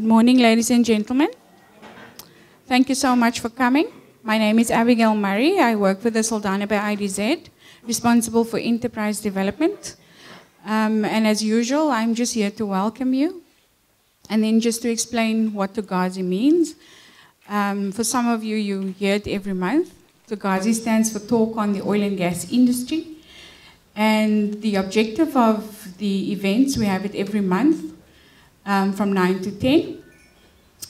Good morning, ladies and gentlemen. Thank you so much for coming. My name is Abigail Murray. I work for the Saldanha by IDZ, responsible for enterprise development. And as usual, I'm just here to welcome you. And then just to explain what Togasi means. For some of you, you hear it every month. Togasi stands for Talk on the Oil and Gas Industry. And the objective of the events, we have it every month from 9 to 10,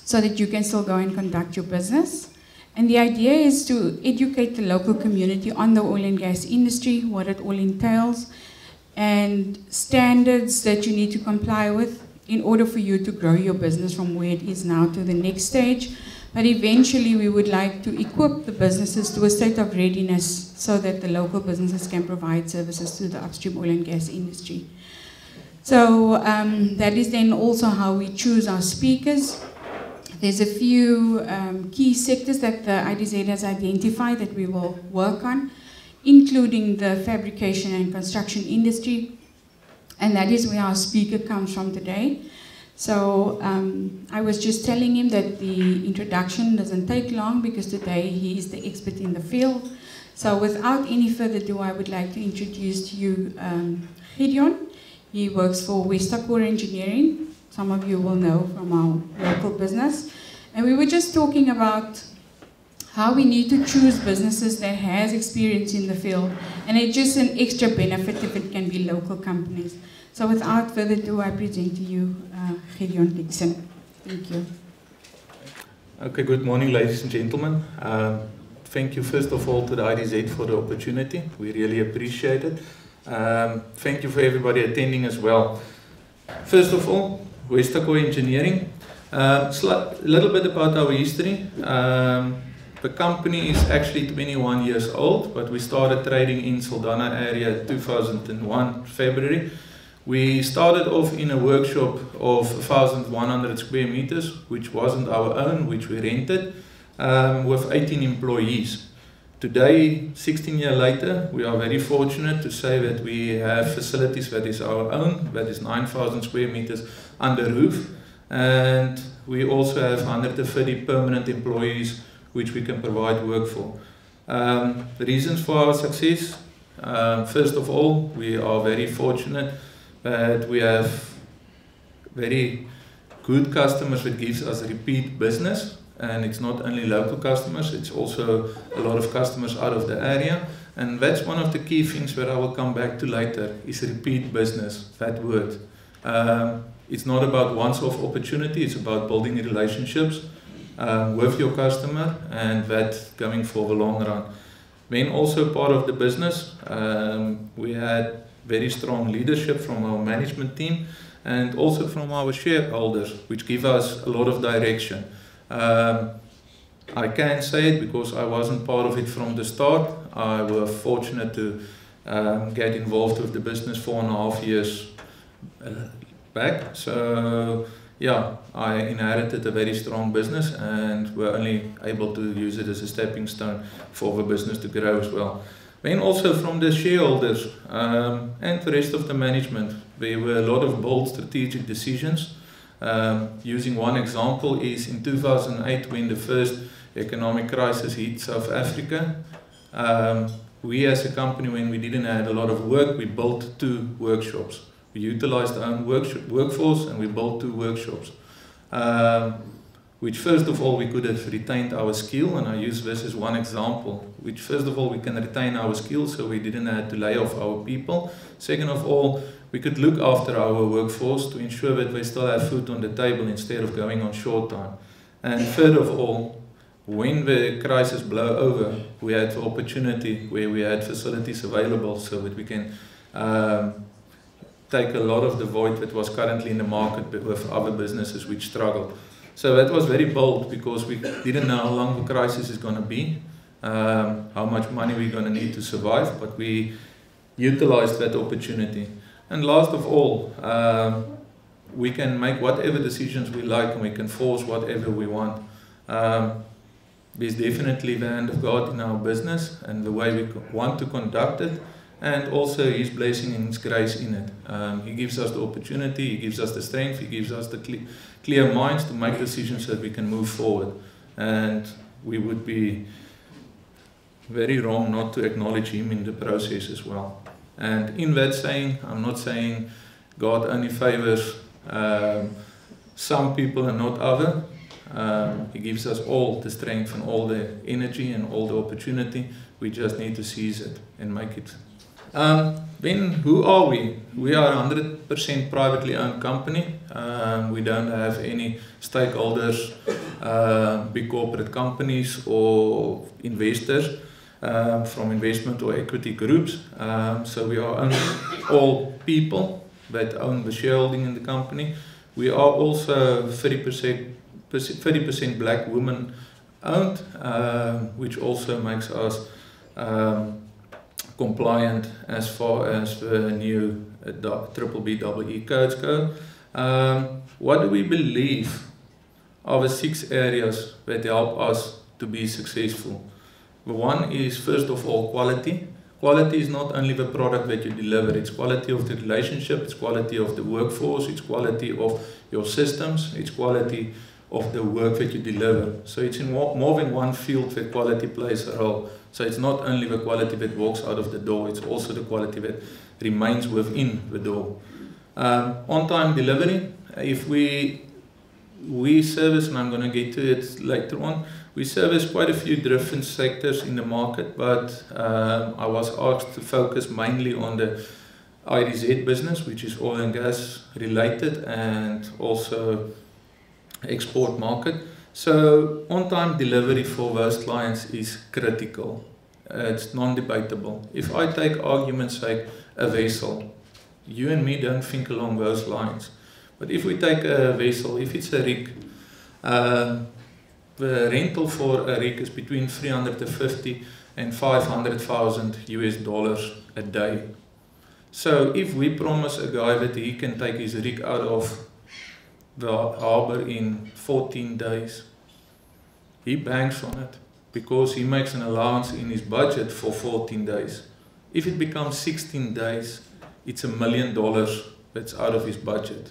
so that you can still go and conduct your business. And the idea is to educate the local community on the oil and gas industry, what it all entails, and standards that you need to comply with in order for you to grow your business from where it is now to the next stage. But eventually we would like to equip the businesses to a state of readiness so that the local businesses can provide services to the upstream oil and gas industry. So that is then also how we choose our speakers. There's a few key sectors that the IDZ has identified that we will work on, including the fabrication and construction industry. And that is where our speaker comes from today. So I was just telling him that the introduction doesn't take long because today he is the expert in the field. So without any further ado, I would like to introduce to you Gideon. He works for Westacor Engineering. Some of you will know from our local business. And we were just talking about how we need to choose businesses that has experience in the field. And it's just an extra benefit if it can be local companies. So without further ado, I present to you Gideon Dixon. Thank you. Okay, good morning, ladies and gentlemen. Thank you, first of all, to the IDZ for the opportunity. We really appreciate it. Thank you for everybody attending as well. First of all, Westacor Engineering. A little bit about our history. The company is actually 21 years old, but we started trading in Saldanha area 2001, February. We started off in a workshop of 1,100 square meters, which wasn't our own, which we rented, with 18 employees. Today, 16 years later, we are very fortunate to say that we have facilities that is our own, that is 9,000 square meters under roof. And we also have 130 permanent employees which we can provide work for. The reasons for our success, first of all, we are very fortunate that we have very good customers that gives us repeat business. And it's not only local customers, it's also a lot of customers out of the area. And that's one of the key things that I will come back to later, is repeat business, that word. It's not about once-off opportunity, it's about building relationships with your customer and that going for the long run. Then also part of the business, we had very strong leadership from our management team and also from our shareholders, which give us a lot of direction. I can say it because I wasn't part of it from the start. I was fortunate to get involved with the business 4.5 years back. So yeah, I inherited a very strong business and we're only able to use it as a stepping stone for the business to grow as well. Then also from the shareholders and the rest of the management, there were a lot of bold strategic decisions. Using one example is in 2008 when the first economic crisis hit South Africa, we as a company, when we didn't have a lot of work, we built 2 workshops. We utilized our own workforce and we built 2 workshops, which first of all we could have retained our skill, and I use this as one example, which first of all we can retain our skills so we didn't have to lay off our people. Second of all, we could look after our workforce to ensure that they still have food on the table instead of going on short time. And third of all, when the crisis blew over, we had the opportunity where we had facilities available so that we can take a lot of the void that was currently in the market with other businesses which struggled. So that was very bold because we didn't know how long the crisis is going to be, how much money we're going to need to survive, but we utilized that opportunity. And last of all, we can make whatever decisions we like and we can force whatever we want. There's definitely the hand of God in our business and the way we want to conduct it. and also His blessing and His grace in it. He gives us the opportunity, He gives us the strength, He gives us the clear minds to make decisions so that we can move forward. And we would be very wrong not to acknowledge Him in the process as well. And in that saying, I'm not saying God only favors some people and not others. He gives us all the strength and all the energy and all the opportunity. We just need to seize it and make it. Then who are we? We are a 100% privately owned company. We don't have any stakeholders, big corporate companies or investors from investment or equity groups. So we are only all people that own the shareholding in the company. We are also 30% black women owned, which also makes us compliant as far as the new BBBEE codes go. What do we believe are the 6 areas that help us to be successful? The one is, first of all, quality. Quality is not only the product that you deliver, it's quality of the relationship, it's quality of the workforce, it's quality of your systems, it's quality of the work that you deliver. So it's in more than one field that quality plays a role. So it's not only the quality that walks out of the door, it's also the quality that remains within the door. On-time delivery, if we service, and I'm going to get to it later on, we service quite a few different sectors in the market, but I was asked to focus mainly on the IDZ business, which is oil and gas related, and also export market. So on-time delivery for those clients is critical. It's non-debatable. If I take argument's sake a vessel, you and me don't think along those lines. But if we take a vessel, if it's a rig, the rental for a rig is between 350 and 500,000 US dollars a day. So if we promise a guy that he can take his rig out of the harbor in 14 days, he banks on it because he makes an allowance in his budget for 14 days. If it becomes 16 days, it's $1 million that's out of his budget,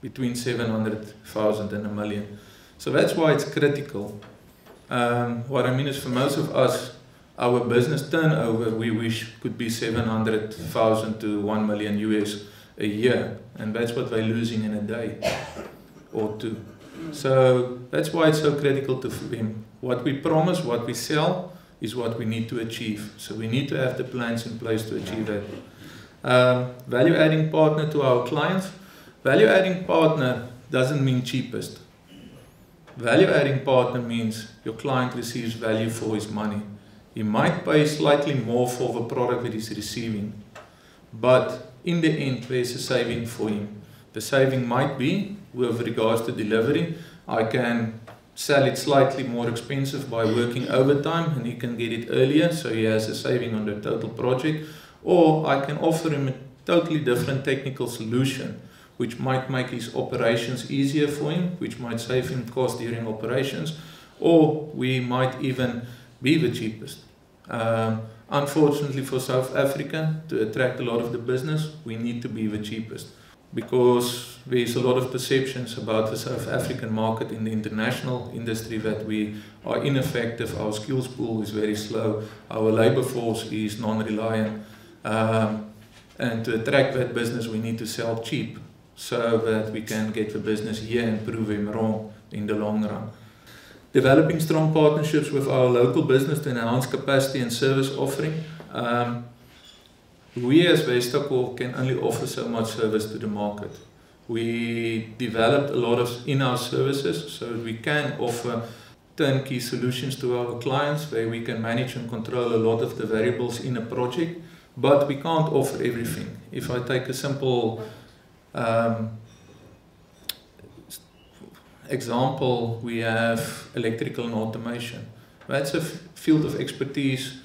between 700,000 and $1 million. So that's why it's critical. What I mean is, for most of us, our business turnover, we wish could be 700,000 to 1 million US a year, and that's what they're losing in a day or two. So that's why it's so critical to them. What we promise, what we sell, is what we need to achieve. So we need to have the plans in place to achieve that. Value-adding partner to our clients. Value-adding partner doesn't mean cheapest. Value-adding partner means your client receives value for his money. He might pay slightly more for the product that he's receiving, but in the end, there's a saving for him. The saving might be, with regards to delivery, I can sell it slightly more expensive by working overtime and he can get it earlier, so he has a saving on the total project. Or I can offer him a totally different technical solution, which might make his operations easier for him, which might save him cost during operations, or we might even be the cheapest. Unfortunately for South Africa, to attract a lot of the business, we need to be the cheapest, because there's a lot of perceptions about the South African market in the international industry that we are ineffective, our skills pool is very slow, our labor force is non-reliant, and to attract that business we need to sell cheap so that we can get the business here and prove him wrong in the long run. Developing strong partnerships with our local business to enhance capacity and service offering. We as Westacor can only offer so much service to the market. We developed a lot of in-house services so that we can offer turnkey solutions to our clients where we can manage and control a lot of the variables in a project, but we can't offer everything. If I take a simple example, we have electrical and automation. That's a field of expertise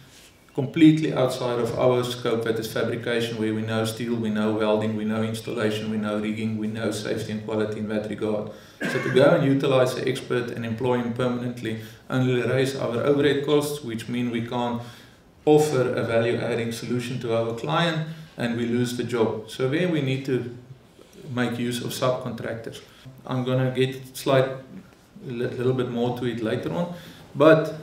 completely outside of our scope, that is fabrication, where we know steel, we know welding, we know installation, we know rigging, we know safety and quality in that regard. So to go and utilize an expert and employ him permanently only raise our overhead costs, which mean we can't offer a value-adding solution to our client and we lose the job. So there we need to make use of subcontractors. I'm going to get a little bit more to it later on. But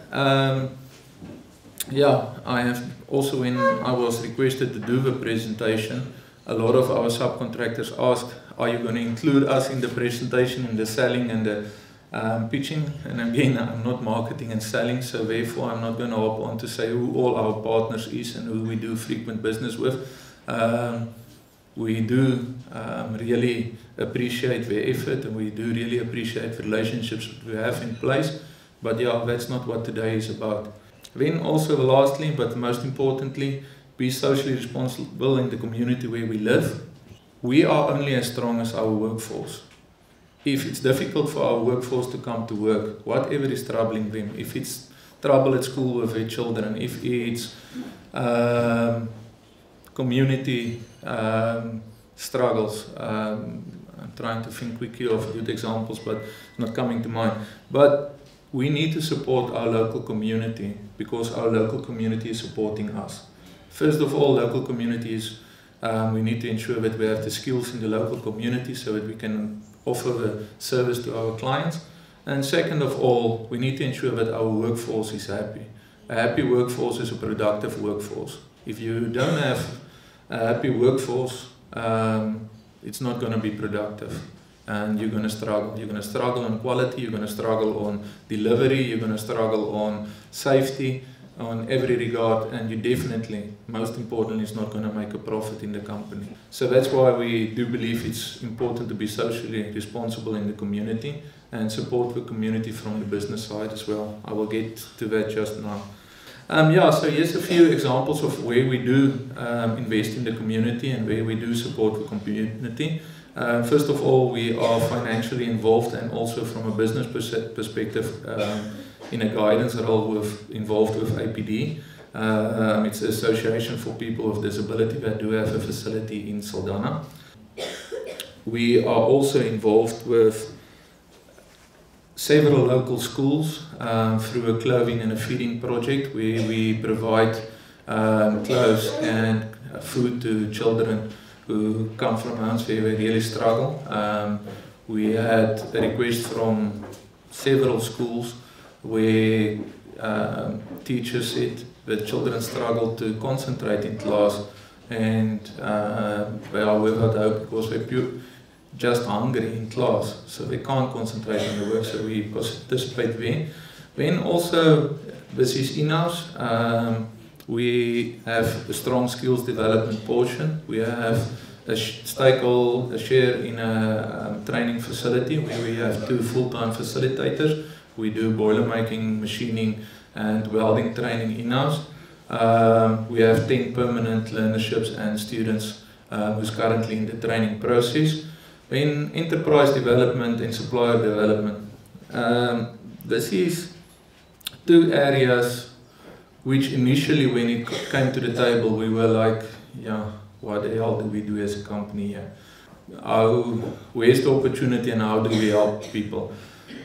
yeah, I have also, when I was requested to do the presentation, a lot of our subcontractors asked, are you going to include us in the presentation, in the selling and the pitching? And again, I'm not marketing and selling, so therefore I'm not going to hop on to say who all our partners is and who we do frequent business with. We do really appreciate their effort and we do really appreciate the relationships we have in place. But yeah, that's not what today is about. Then also lastly, but most importantly, be socially responsible in the community where we live. We are only as strong as our workforce. If it's difficult for our workforce to come to work, whatever is troubling them, if it's trouble at school with their children, if it's community struggles, I'm trying to think quickly of good examples, but not coming to mind. But we need to support our local community because our local community is supporting us. First of all, local communities, we need to ensure that we have the skills in the local community so that we can offer the service to our clients. And second of all, we need to ensure that our workforce is happy. A happy workforce is a productive workforce. If you don't have a happy workforce, it's not going to be productive. And you're going to struggle. You're going to struggle on quality, you're going to struggle on delivery, you're going to struggle on safety, on every regard, and you definitely, most importantly, is not going to make a profit in the company. So that's why we do believe it's important to be socially responsible in the community and support the community from the business side as well. I will get to that just now. Yeah, so here's a few examples of where we do invest in the community and where we do support the community. First of all, we are financially involved and also from a business perspective in a guidance role involved with APD. It's an association for people with disability that do have a facility in Saldanha. We are also involved with several local schools through a clothing and a feeding project where we provide clothes and food to children who come from homes where they really struggle. We had a request from several schools where teachers said that children struggle to concentrate in class and they are without hope because they're just hungry in class, so they can't concentrate on the work, so we participate there. Then also, this is in-house. We have a strong skills development portion. We have a share in a training facility where we have 2 full-time facilitators. We do boiler making, machining and welding training in-house. We have 10 permanent learnerships and students who's currently in the training process. In enterprise development and supplier development, this is 2 areas which initially when it came to the table we were like, yeah, what the hell do we do as a company here? Where's the opportunity and how do we help people?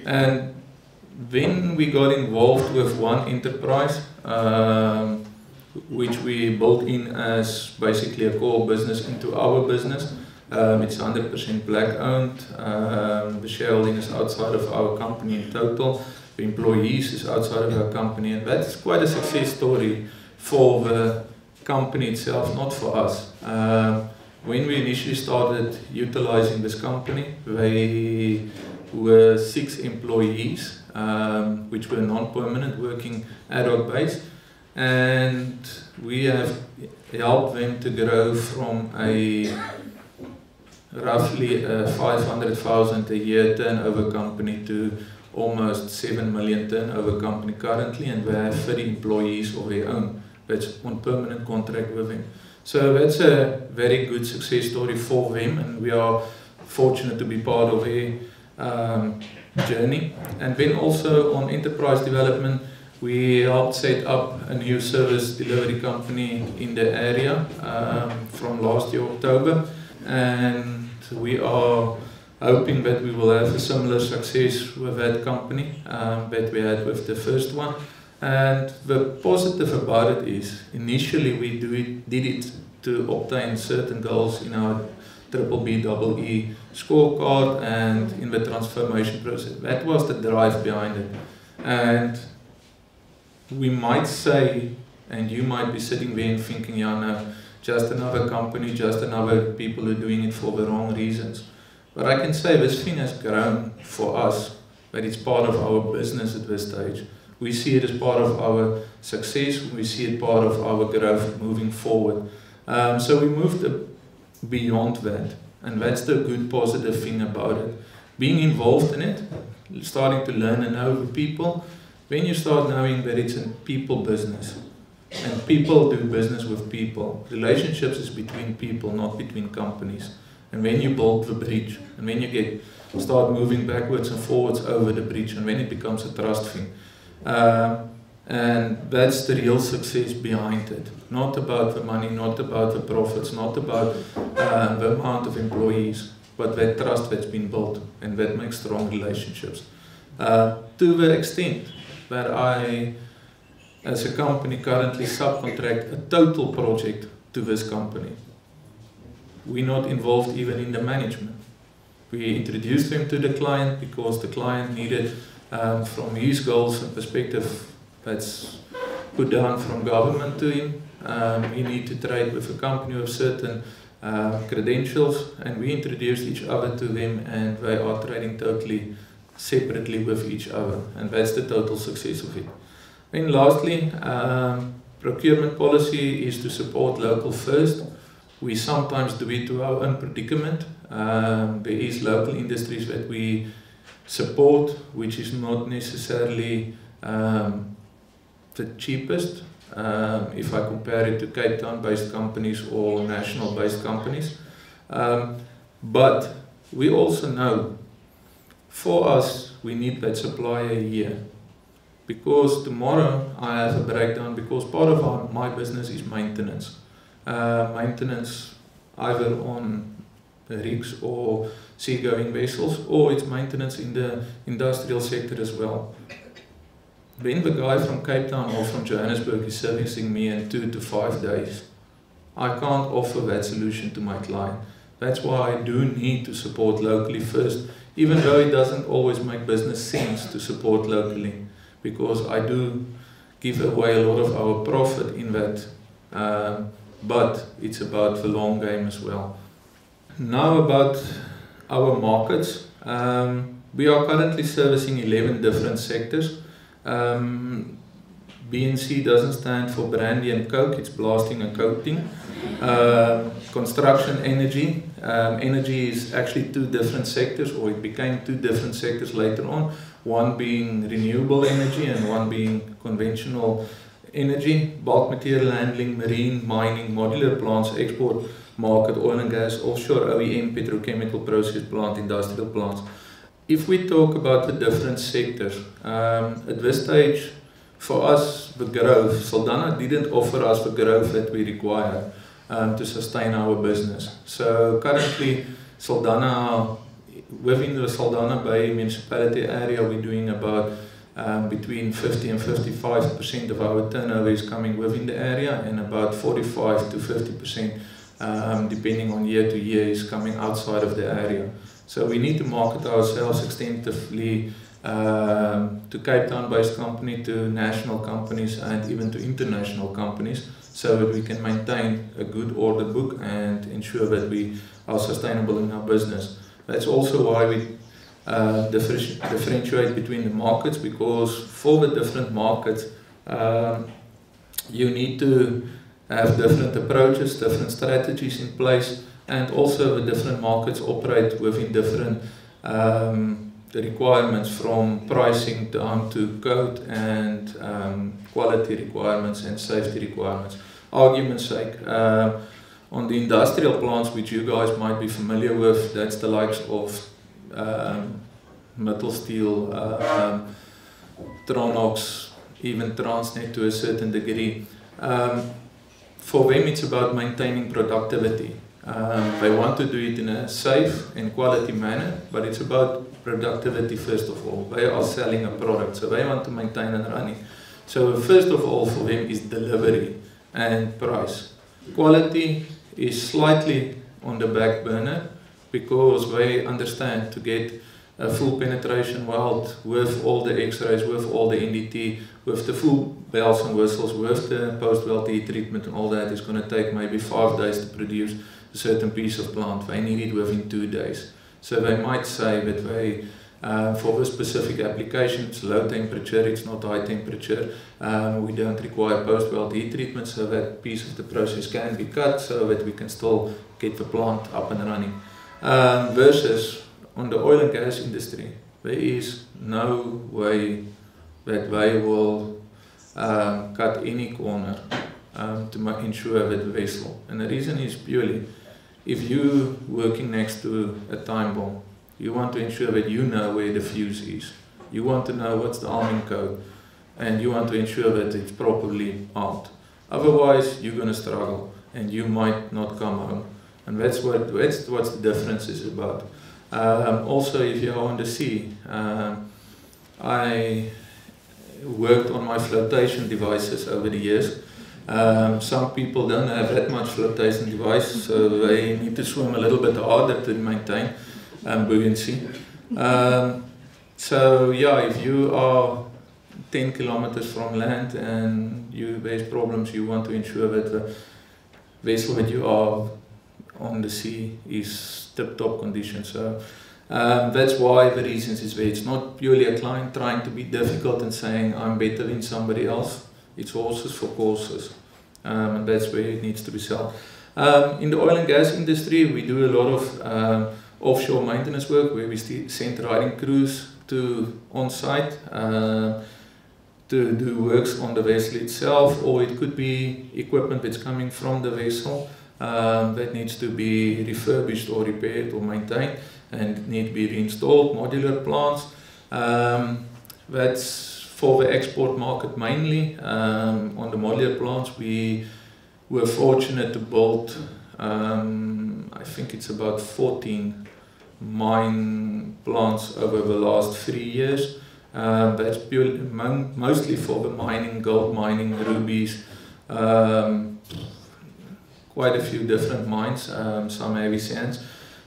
And when we got involved with one enterprise, which we built in as basically a core business into our business, it's 100% black owned, the shareholding is outside of our company in total, the employees is outside of our company, and that's quite a success story for the company itself, not for us. When we initially started utilizing this company, they were 6 employees, which were non-permanent, working ad hoc base, and we have helped them to grow from a roughly 500,000 a year turnover company to almost 7 million turnover company currently, and we have 30 employees of their own that's on permanent contract with them. So that's a very good success story for them, and we are fortunate to be part of their journey. And then also on enterprise development, we helped set up a new service delivery company in the area from last year October, and we are hoping that we will have a similar success with that company that we had with the first one. And the positive about it is, initially we did it to obtain certain goals in our BBBEE scorecard and in the transformation process. That was the drive behind it. And we might say, and you might be sitting there and thinking, yeah, no, just another company, just another people who are doing it for the wrong reasons. But I can say this thing has grown for us, that it's part of our business at this stage. We see it as part of our success, we see it part of our growth moving forward. So we moved beyond that, and that's the good positive thing about it. Being involved in it, starting to learn and know the people, when you start knowing that it's a people business, and people do business with people, relationships is between people, not between companies. And when you build the bridge, and when you start moving backwards and forwards over the bridge, and when it becomes a trust thing. And that's the real success behind it. Not about the money, not about the profits, not about the amount of employees, but that trust that's been built, and that makes strong relationships. To the extent that I, as a company, currently subcontract a total project to this company. We're not involved even in the management. We introduced them to the client because the client needed, from his goals and perspective, that's put down from government to him. He need to trade with a company with certain credentials, and we introduced each other to them, and they are trading totally separately with each other, and that's the total success of it. And lastly, procurement policy is to support local first. We sometimes do it to our own predicament. There is local industries that we support, which is not necessarily the cheapest if I compare it to Cape Town-based companies or national-based companies. But we also know, for us, we need that supplier here. Because tomorrow I have a breakdown, because part of my business is maintenance. Maintenance either on rigs or seagoing vessels, or it's maintenance in the industrial sector as well. When the guy from Cape Town or from Johannesburg is servicing me in 2 to 5 days, I can't offer that solution to my client. That's why I do need to support locally first, even though it doesn't always make business sense to support locally, because I do give away a lot of our profit in that, but it's about the long game as well. Now about our markets. We are currently servicing 11 different sectors. BNC doesn't stand for brandy and coke, it's blasting and coating. Construction, energy. Energy is actually 2 different sectors, or it became 2 different sectors later on. One being renewable energy and one being conventional energy. Bulk material handling, marine, mining, modular plants, export market, oil and gas, offshore OEM, petrochemical process plant, industrial plants. If we talk about the different sectors, at this stage, for us, the growth, Saldanha didn't offer us the growth that we require to sustain our business. So currently, Saldanha, within the Saldanha Bay municipality area, we're doing about between 50 and 55% of our turnover is coming within the area, and about 45 to 50%, depending on year to year, is coming outside of the area. So we need to market ourselves extensively to Cape Town-based company, to national companies, and even to international companies, so that we can maintain a good order book and ensure that we are sustainable in our business. That's also why we differentiate between the markets, because for the different markets, you need to have different approaches, different strategies in place, and also the different markets operate within different the requirements, from pricing down to code and quality requirements and safety requirements. Argument's sake, on the industrial plants, which you guys might be familiar with, that's the likes of Metal Steel, Tronox, even Transnet to a certain degree. For them, it's about maintaining productivity. They want to do it in a safe and quality manner, but it's about productivity first of all. They are selling a product, so they want to maintain and run it. So first of all for them is delivery and price. Quality is slightly on the back burner because they understand to get a full penetration weld with all the X-rays, with all the NDT, with the full bells and whistles, with the post-weld heat treatment and all that is going to take maybe 5 days to produce a certain piece of plant. They need it within 2 days. So they might say that they, for this specific application, it's low temperature, it's not high temperature, we don't require post-weld heat treatment, so that piece of the process can be cut so that we can still get the plant up and running. Versus on the oil and gas industry, there is no way that they will cut any corner to ensure that vessel. And the reason is purely, if you're working next to a time bomb, you want to ensure that you know where the fuse is. You want to know what's the arming code, and you want to ensure that it's properly armed. Otherwise, you're going to struggle, and you might not come home. And that's what the difference is about. Also, if you're on the sea, I worked on my flotation devices over the years. Some people don't have that much flotation device, so they need to swim a little bit harder to maintain buoyancy. So yeah, if you are 10 kilometers from land and there's problems, you want to ensure that the vessel that you are on the sea is tip-top condition. So that's why the reasons is there. It's not purely a client trying to be difficult and saying I'm better than somebody else. It's horses for courses, and that's where it needs to be sold. In the oil and gas industry, we do a lot of offshore maintenance work where we send riding crews to on-site to do works on the vessel itself, or it could be equipment that's coming from the vessel that needs to be refurbished or repaired or maintained and need to be reinstalled, modular plants. That's for the export market mainly. On the modular plants, we were fortunate to build, I think it's about 14 mine plants over the last 3 years. That's purely, mostly for the mining, gold mining, rubies, quite a few different mines, some heavy sands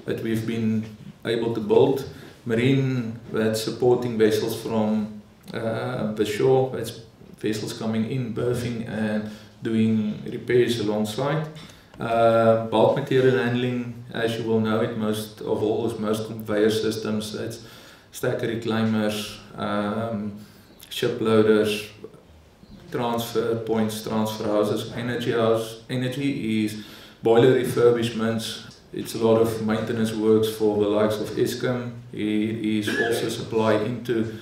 that we've been able to build. Marine, that's supporting vessels from the shore, that's vessels coming in, berthing and doing repairs alongside. Bulk material handling, as you will know it, most of all is most conveyor systems, that's stacker reclaimers, ship loaders, transfer points, transfer houses. Energy is boiler refurbishments. It's a lot of maintenance works for the likes of Eskom. It is also supplied into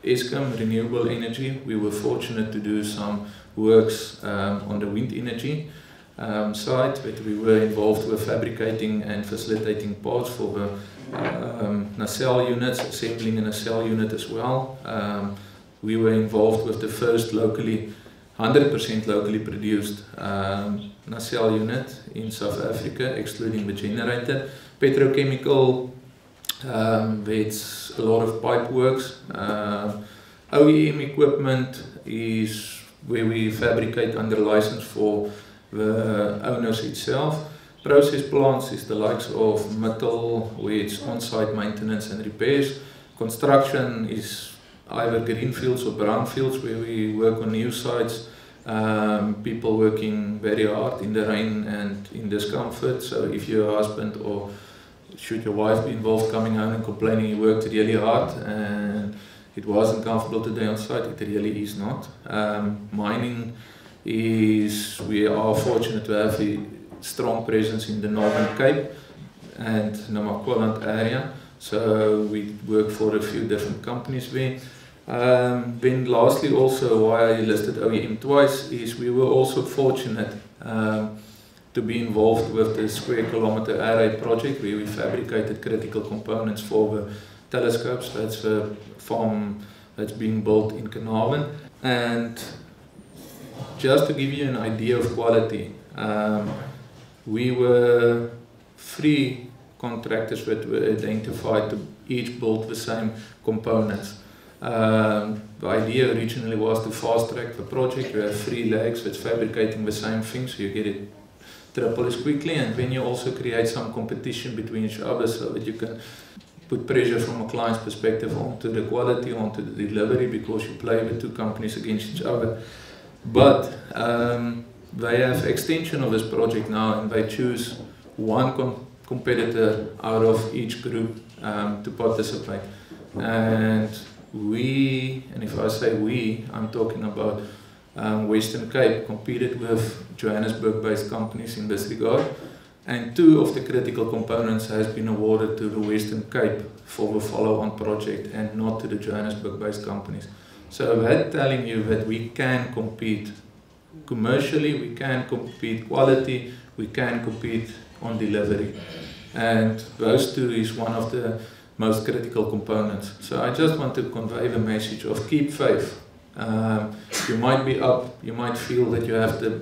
Eskom, renewable energy. We were fortunate to do some works on the wind energy side, but we were involved with fabricating and facilitating parts for the nacelle units, assembling a nacelle unit as well. We were involved with the first 100% locally produced nacelle unit in South Africa, excluding the generator. Petrochemical, it's a lot of pipe works. OEM equipment is where we fabricate under license for the owners itself. Process plants is the likes of metal, where it's on-site maintenance and repairs. Construction is either greenfields or brownfields, where we work on new sites. People working very hard in the rain and in discomfort. So if your husband or should your wife be involved coming home and complaining you worked really hard and it wasn't comfortable today on site, it really is not. Mining is, we are fortunate to have a strong presence in the Northern Cape and Namaqualand area. So we work for a few different companies there. Then lastly also why I listed OEM twice is we were also fortunate to be involved with the Square Kilometre Array project where we fabricated critical components for the telescopes. That's a farm that's being built in Carnarvon. And just to give you an idea of quality, we were 3 contractors that were identified to each build the same components. The idea originally was to fast track the project. You have 3 legs that's fabricating the same thing, so you get it triple as quickly, and then you also create some competition between each other so that you can put pressure from a client's perspective onto the quality, onto the delivery, because you play with 2 companies against each other. But they have extension of this project now, and they choose one competitor out of each group to participate. And if I say we, I'm talking about Western Cape competed with Johannesburg-based companies in this regard, and 2 of the critical components has been awarded to the Western Cape for the follow-on project and not to the Johannesburg-based companies. So that's telling you that we can compete commercially, we can compete quality, we can compete on delivery, and those 2 is one of the most critical components. So I just want to convey the message of keep faith. You might be up, you might feel that you have the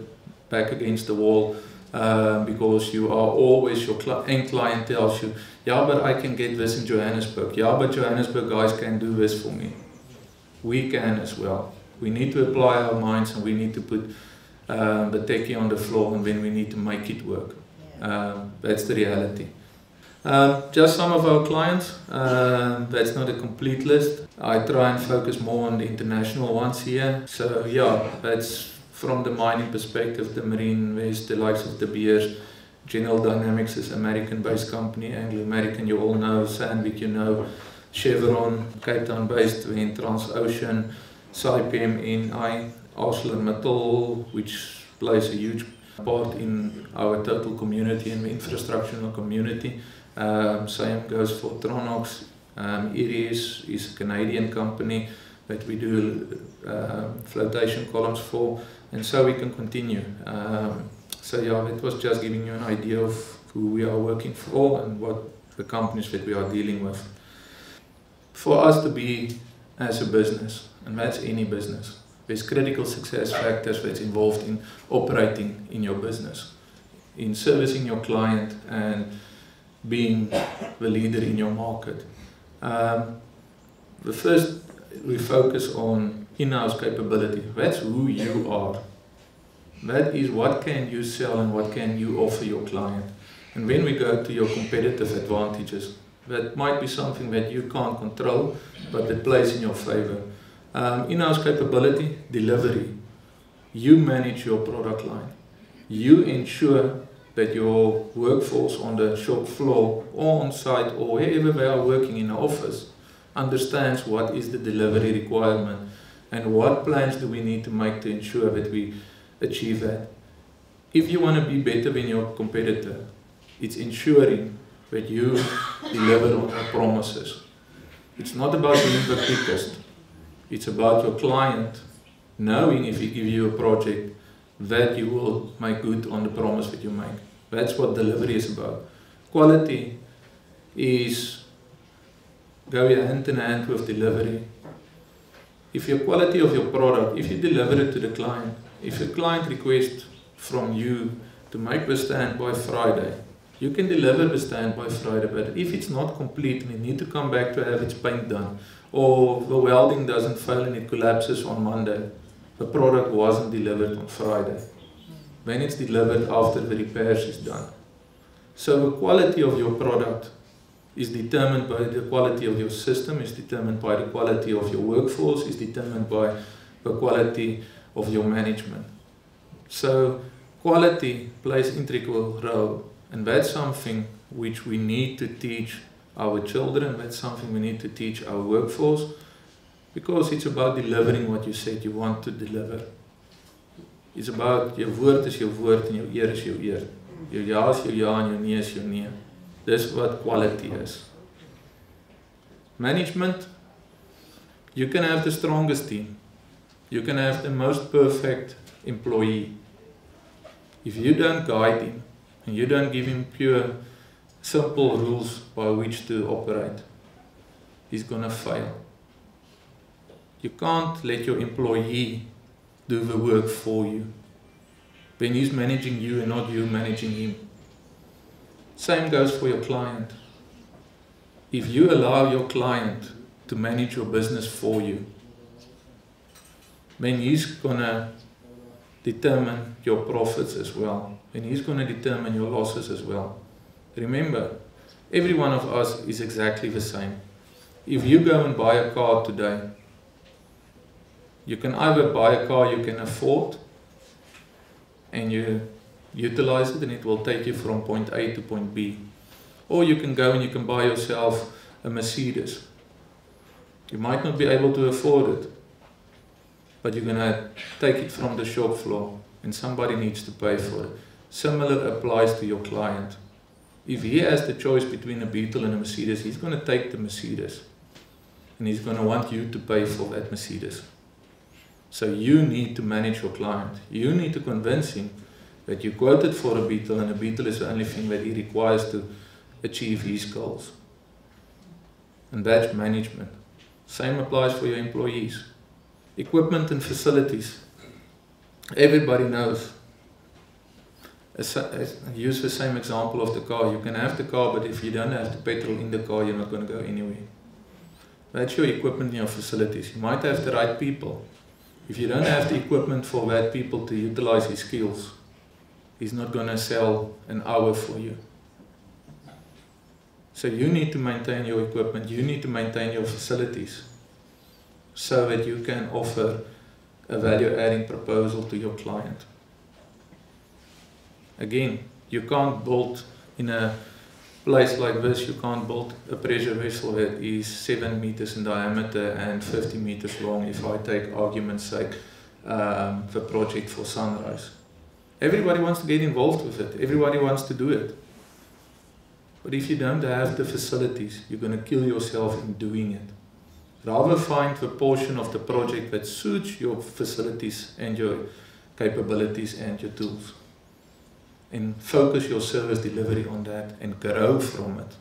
back against the wall because you are always, your end client tells you, yeah, but I can get this in Johannesburg. Yeah, but Johannesburg guys can do this for me. We can as well. We need to apply our minds, and we need to put the techie on the floor, and then we need to make it work. That's the reality. Just some of our clients, that's not a complete list. I try and focus more on the international ones here. So yeah, that's from the mining perspective, the marine, there's the likes of De Beers. General Dynamics is American-based company, Anglo-American, you all know, Sandvik, you know, Chevron, Cape Town-based, in Transocean, Saipem, NI, ArcelorMittal, which plays a huge part in our total community and the infrastructural community. Same goes for Tronox. Iris is a Canadian company that we do flotation columns for, and so we can continue. So yeah, it was just giving you an idea of who we are working for and what the companies that we are dealing with. For us to be as a business, and that's any business, there's critical success factors that's involved in operating in your business, in servicing your client and being the leader in your market. The first, we focus on in-house capability. That's who you are. That is what can you sell and what can you offer your client. And when we go to your competitive advantages, that might be something that you can't control, but that plays in your favor. In-house capability, delivery. You manage your product line. You ensure that your workforce on the shop floor or on site or wherever they are working in the office understands what is the delivery requirement and what plans do we need to make to ensure that we achieve that. If you want to be better than your competitor, it's ensuring that you deliver on your promises. It's not about being the quickest. It's about your client knowing if he gives you a project that you will make good on the promise that you make. That's what delivery is about. Quality is go hand in hand with delivery. If your quality of your product, if you deliver it to the client, if a client requests from you to make the stand by Friday, you can deliver the stand by Friday, but if it's not complete and you need to come back to have its paint done, or the welding doesn't fail and it collapses on Monday, the product wasn't delivered on Friday. When it's delivered after the repairs is done. So the quality of your product is determined by the quality of your system, is determined by the quality of your workforce, is determined by the quality of your management. So quality plays an integral role, and that's something which we need to teach our children, that's something we need to teach our workforce, because it's about delivering what you said you want to deliver. It's about your woord is your woord and your ear is your ear. Your ja is your ja and your nee is your nee. That's what quality is. Management, you can have the strongest team. You can have the most perfect employee. If you don't guide him and you don't give him pure, simple rules by which to operate, he's going to fail. You can't let your employee do the work for you when he's managing you and not you managing him. Same goes for your client. If you allow your client to manage your business for you. Then he's going to determine your profits as well. And he's going to determine your losses as well. Remember, every one of us is exactly the same. If you go and buy a car today, you can either buy a car you can afford and you utilize it and it will take you from point A to point B. Or you can go and you can buy yourself a Mercedes. You might not be able to afford it, but you're going to take it from the shop floor and somebody needs to pay for it. Similar applies to your client. If he has the choice between a Beetle and a Mercedes, he's going to take the Mercedes. And he's going to want you to pay for that Mercedes. So you need to manage your client. You need to convince him that you quoted for a Beetle and a Beetle is the only thing that he requires to achieve his goals. And that's management. Same applies for your employees. Equipment and facilities. Everybody knows. Use the same example of the car. You can have the car, but if you don't have the petrol in the car, you're not going to go anywhere. That's your equipment and your facilities. You might have the right people. If you don't have the equipment for that people to utilize his skills, he's not going to sell an hour for you. So you need to maintain your equipment, you need to maintain your facilities so that you can offer a value-adding proposal to your client. Again, you can't build in a place like this, you can't build a pressure vessel that is 7 meters in diameter and 50 meters long, if I take argument's sake, the project for Sunrise. Everybody wants to get involved with it, everybody wants to do it. But if you don't have the facilities, you're going to kill yourself in doing it. Rather find the portion of the project that suits your facilities and your capabilities and your tools. And focus your service delivery on that and grow from it.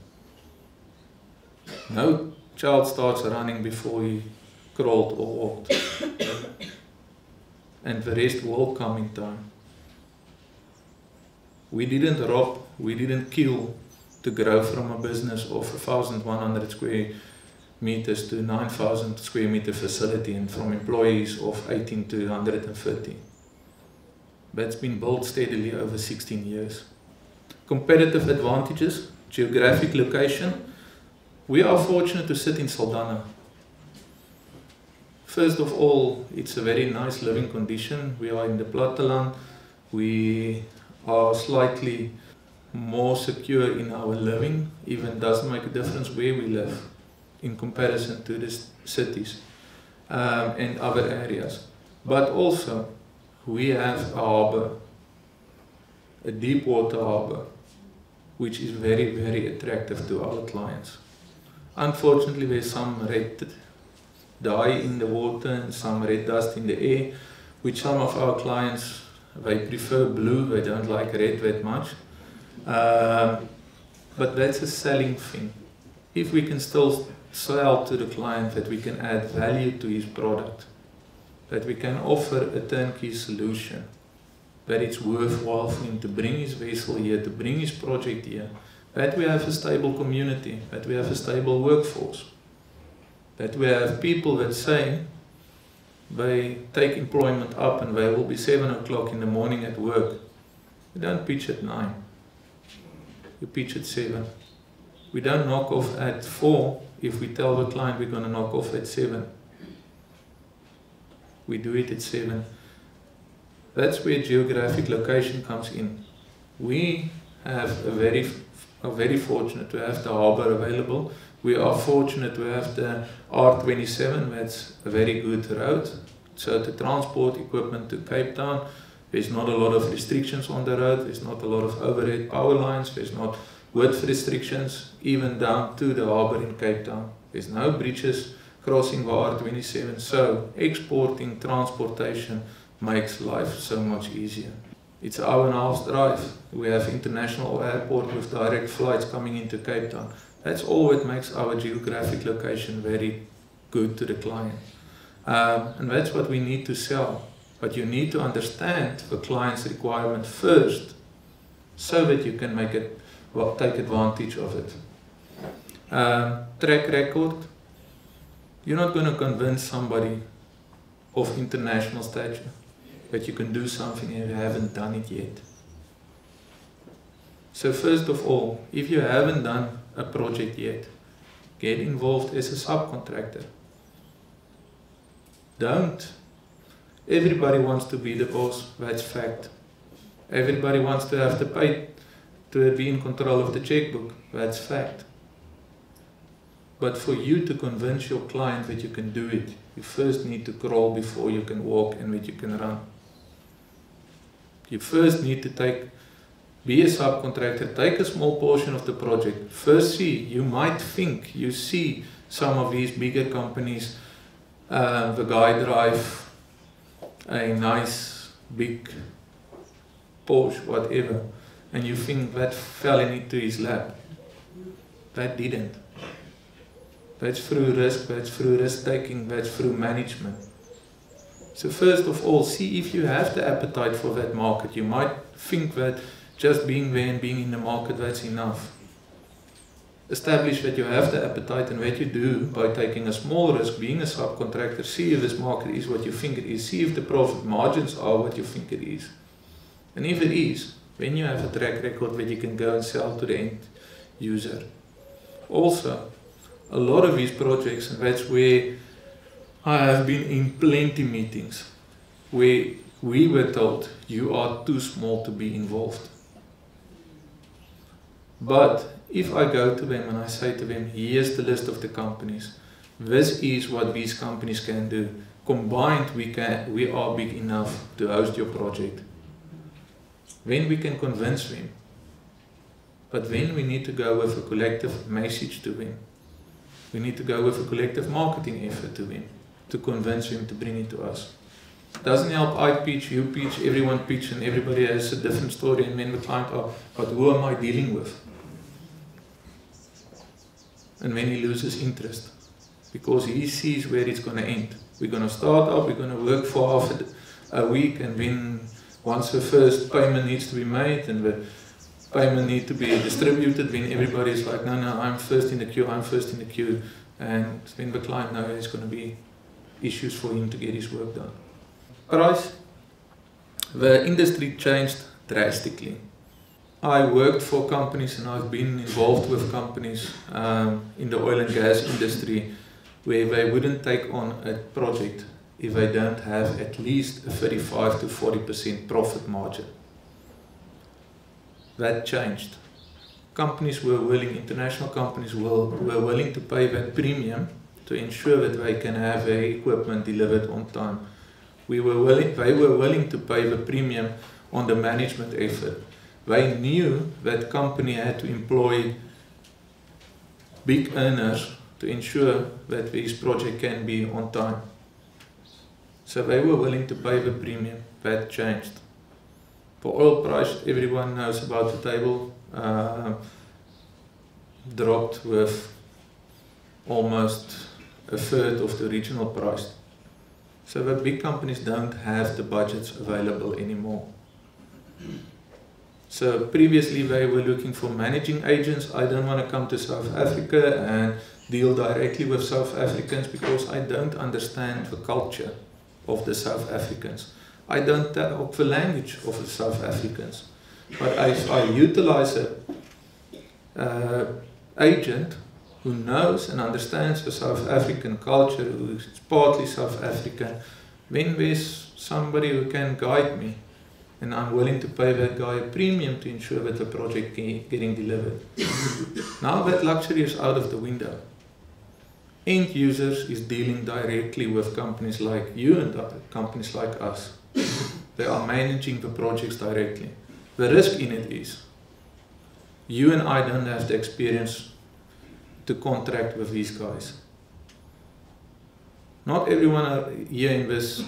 No child starts running before he crawled or walked. And the rest will come in time. We didn't rob, we didn't kill to grow from a business of 1,100 square meters to 9,000 square meter facility and from employees of 18 to 130. That's been built steadily over 16 years. Competitive advantages, geographic location. We are fortunate to sit in Saldanha. First of all, it's a very nice living condition. We are in the platteland. We are slightly more secure in our living, even doesn't make a difference where we live in comparison to the cities and other areas. But also, we have a harbour, a deep water harbour, which is very, very attractive to our clients. Unfortunately, there's some red dye in the water and some red dust in the air, which some of our clients, they prefer blue, they don't like red that much. But that's a selling thing. If we can still sell to the client that we can add value to his product, that we can offer a turnkey solution, that it's worthwhile for him to bring his vessel here, to bring his project here, that we have a stable community, that we have a stable workforce, that we have people that say they take employment up and they will be 7 o'clock in the morning at work. We don't pitch at 9. We pitch at 7. We don't knock off at 4 if we tell the client we're going to knock off at 7. We do it at 7. That's where geographic location comes in. We have very fortunate to have the harbour available. We are fortunate to have the R27, that's a very good road. So to transport equipment to Cape Town, there's not a lot of restrictions on the road, there's not a lot of overhead power lines, there's not width restrictions, even down to the harbour in Cape Town. There's no bridges crossing the R27, so exporting, transportation makes life so much easier. It's an hour-and-a-half drive. We have international airport with direct flights coming into Cape Town. That's all that makes our geographic location very good to the client. And that's what we need to sell. But you need to understand the client's requirement first, so that you can make it, take advantage of it. Track record. You're not going to convince somebody of international stature that you can do something and you haven't done it yet. So first of all, if you haven't done a project yet, get involved as a subcontractor. Don't. Everybody wants to be the boss, that's fact. Everybody wants to have to pay to be in control of the checkbook, that's fact. But for you to convince your client that you can do it, you first need to crawl before you can walk and that you can run. You first need to be a subcontractor, take a small portion of the project. First see, you might think you see some of these bigger companies, the guy drive a nice big Porsche, whatever, and you think that fell into his lap. That didn't. That's through risk, that's through risk taking, that's through management. So first of all, see if you have the appetite for that market. You might think that just being there and being in the market, that's enough. Establish that you have the appetite and what you do by taking a small risk, being a subcontractor, see if this market is what you think it is, see if the profit margins are what you think it is. And if it is, then you have a track record that you can go and sell to the end user. Also, a lot of these projects, and that's where I have been in plenty meetings, where we were told, you are too small to be involved. But if I go to them and I say to them, here's the list of the companies, this is what these companies can do. Combined, we are big enough to host your project. Then we can convince them. But then we need to go with a collective message to them. We need to go with a collective marketing effort to them, to convince them to bring it to us. It doesn't help I pitch, you pitch, everyone pitch, and everybody has a different story, and then the client asks, but who am I dealing with? And then he loses interest, because he sees where it's going to end. We're going to start up, we're going to work for half a week, and then once the first payment needs to be made, and the payment needs to be distributed, then everybody's like, no, I'm first in the queue, I'm first in the queue. And then the client knows there's going to be issues for him to get his work done. Price. The industry changed drastically. I worked for companies and I've been involved with companies in the oil and gas industry where they wouldn't take on a project if they don't have at least a 35 to 40% profit margin. That changed. Companies were willing, international companies were willing to pay that premium to ensure that they can have their equipment delivered on time. They were willing to pay the premium on the management effort. They knew that company had to employ big earners to ensure that this project can be on time. So they were willing to pay the premium. That changed. For oil price, everyone knows about the table, dropped with almost a third of the original price. So the big companies don't have the budgets available anymore. So previously they were looking for managing agents. I don't want to come to South Africa and deal directly with South Africans because I don't understand the culture of the South Africans. I don't talk the language of the South Africans. But if I utilize an agent who knows and understands the South African culture, who is partly South African, then there's somebody who can guide me. And I'm willing to pay that guy a premium to ensure that the project is getting delivered. Now that luxury is out of the window. End users is dealing directly with companies like you and companies like us. They are managing the projects directly. The risk in it is, you and I don't have the experience to contract with these guys. Not everyone here in this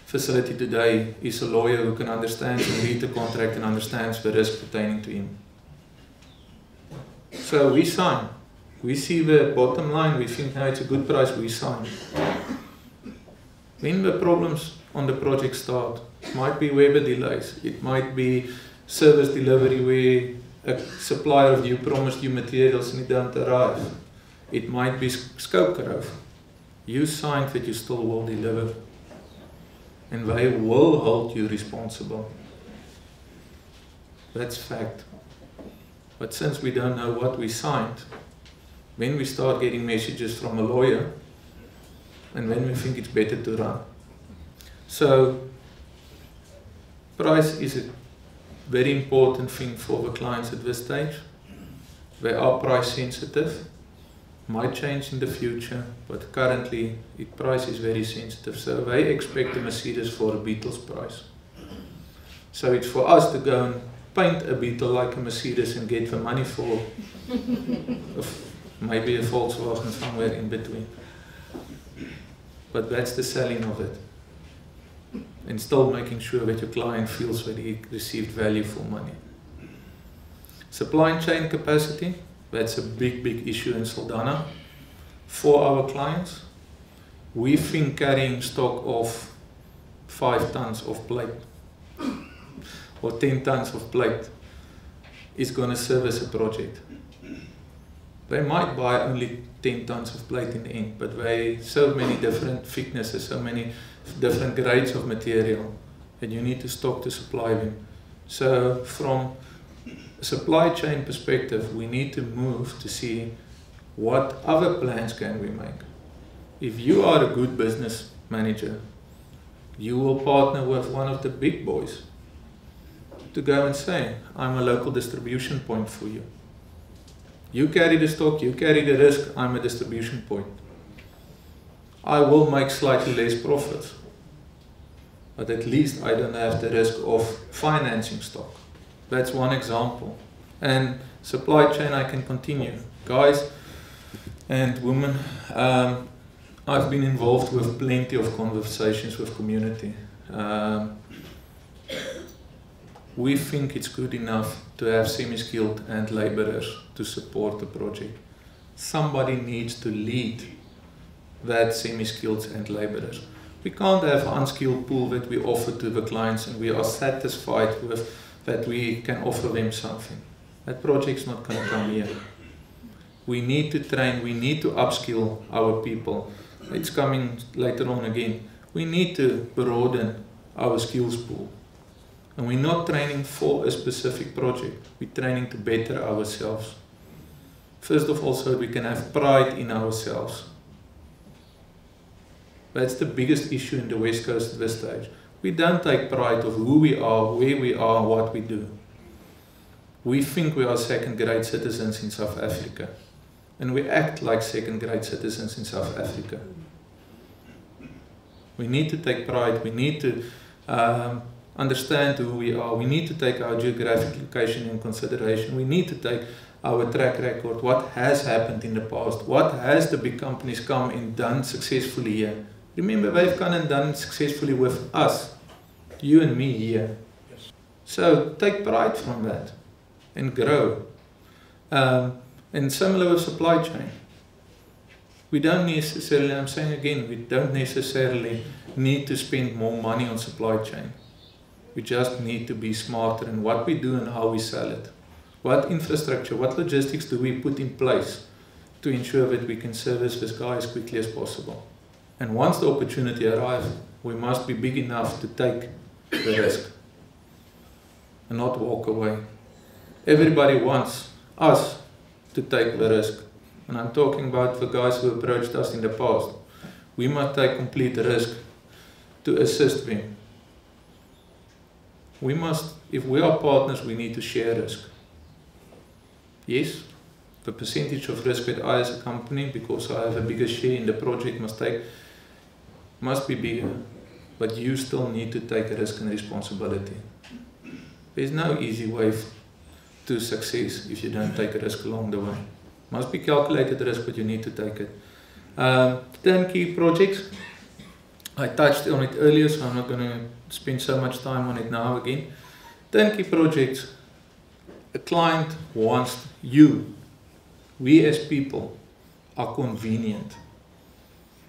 facility today is a lawyer who can understand and read the contract and understands the risk pertaining to him. So we sign. We see the bottom line, we think it's a good price, we sign. When the problems on the project start, it might be weather delays, it might be service delivery where a supplier of you promised you materials and it don't arrive. It might be scope growth. You signed that you still will deliver. And they will hold you responsible. That's fact. But since we don't know what we signed, when we start getting messages from a lawyer, and when we think it's better to run. So, price is a very important thing for the clients at this stage. They are price sensitive, might change in the future, but currently price is very sensitive. So they expect a Mercedes for a Beetle's price. So it's for us to go and paint a Beetle like a Mercedes and get the money for maybe a Volkswagen somewhere in between. But that's the selling of it. And still making sure that your client feels that he received value for money. Supply chain capacity, that's a big issue in Saldanha. For our clients, we think carrying stock of 5 tons of plate or 10 tons of plate is going to service a project. They might buy only 10 tons of plate in the end, but so many different thicknesses, so many different grades of material, and you need to stock to supply them. So from a supply chain perspective, we need to move to see what other plans can we make. If you are a good business manager, you will partner with one of the big boys to go and say, I'm a local distribution point for you. You carry the stock, you carry the risk, I'm a distribution point. I will make slightly less profits, but at least I don't have the risk of financing stock. That's one example. And supply chain, I can continue. Guys and women, I've been involved with plenty of conversations with community. We think it's good enough to have semi-skilled and laborers to support the project. Somebody needs to lead that semi-skilled and laborers. We can't have an unskilled pool that we offer to the clients and we are satisfied with that we can offer them something. That project's not going to come here. We need to train, we need to upskill our people. It's coming later on again. We need to broaden our skills pool. And we're not training for a specific project. We're training to better ourselves. First of all, so we can have pride in ourselves. That's the biggest issue in the West Coast at this stage. We don't take pride of who we are, where we are, what we do. We think we are second-grade citizens in South Africa. And we act like second-grade citizens in South Africa. We need to take pride. We need to understand who we are. We need to take our geographic location in consideration. We need to take our track record, what has happened in the past, what has the big companies come and done successfully here. Remember, they've come and done successfully with us, you and me here. So take pride from that and grow. And similar with supply chain. We don't necessarily, I'm saying again, we don't necessarily need to spend more money on supply chain. We just need to be smarter in what we do and how we sell it. What infrastructure, what logistics do we put in place to ensure that we can service this guy as quickly as possible? And once the opportunity arrives, we must be big enough to take the risk and not walk away. Everybody wants us to take the risk. And I'm talking about the guys who approached us in the past. We must take complete risk to assist them. We must, if we are partners, we need to share risk. Yes, the percentage of risk that I as a company, because I have a bigger share in the project, must be bigger. But you still need to take a risk and responsibility. There's no easy way to success if you don't take a risk along the way. Must be calculated risk, but you need to take it. Turnkey projects. I touched on it earlier, so I'm not going to spend so much time on it now again. Turnkey projects, a client wants you. We as people are convenient.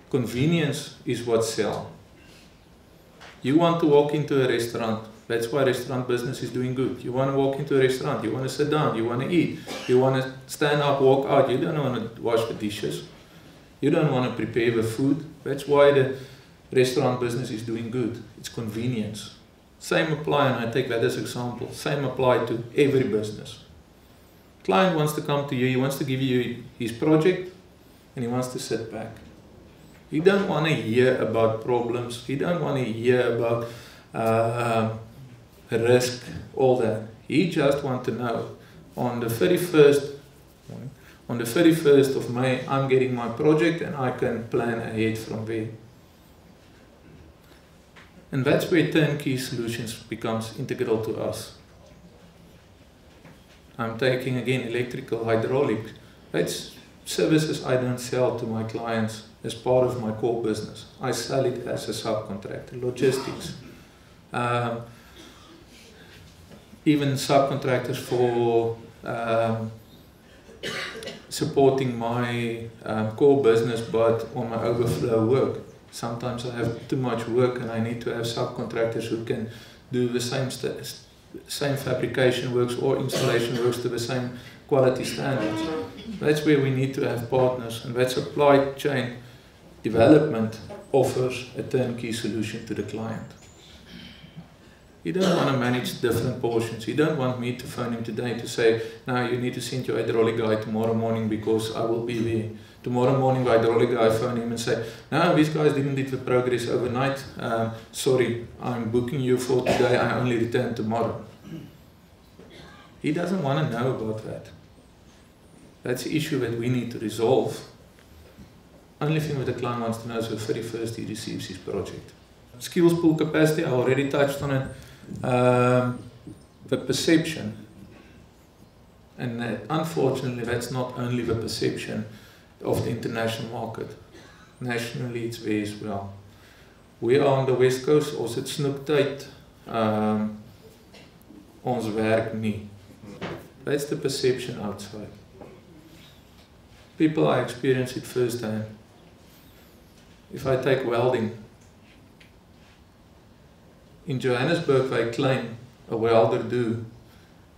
Convenience is what sells. You want to walk into a restaurant. That's why restaurant business is doing good. You want to walk into a restaurant, you want to sit down, you want to eat, you want to stand up, walk out, you don't want to wash the dishes. You don't want to prepare the food. That's why the restaurant business is doing good. It's convenience. Same apply, and I take that as example, same apply to every business. Client wants to come to you, he wants to give you his project, and he wants to sit back. He don't want to hear about problems, he don't want to hear about risk, all that. He just wants to know, on the 31st of May, I'm getting my project and I can plan ahead from there. And that's where turnkey solutions becomes integral to us. I'm taking again electrical, hydraulic. That's services I don't sell to my clients as part of my core business. I sell it as a subcontractor. Logistics. Even subcontractors for supporting my core business, but on my overflow work. Sometimes I have too much work and I need to have subcontractors who can do the same fabrication works or installation works to the same quality standards. That's where we need to have partners, and that supply chain development offers a turnkey solution to the client. You don't want to manage different portions. You don't want me to phone him today to say, no, you need to send your hydraulic guy tomorrow morning because I will be there. Tomorrow morning the hydraulic guy phone him and say, no, these guys didn't do the progress overnight. Sorry, I'm booking you for today, I only return tomorrow. He doesn't want to know about that. That's the issue that we need to resolve. Only thing that the client wants to know is the 31st he receives his project. Skills pool capacity, I already touched on it. The perception, and unfortunately that's not only the perception of the international market. Nationally it's there as well. We are on the West Coast, ons het snoektyd, ons werk nie. That's the perception outside. People, I experience it firsthand. If I take welding, in Johannesburg they claim a welder do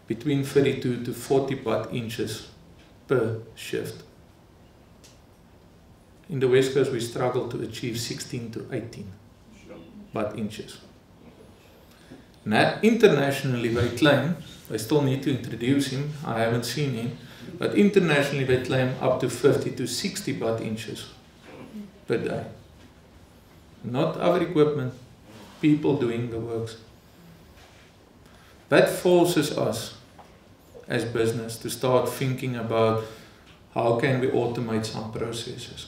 between 32 to 40 butt inches per shift. In the West Coast we struggle to achieve 16 to 18 butt inches. Now, internationally they claim, I still need to introduce him, I haven't seen him, but internationally they claim up to 50 to 60 butt inches per day. Not our equipment, people doing the works. That forces us as business to start thinking about how can we automate some processes.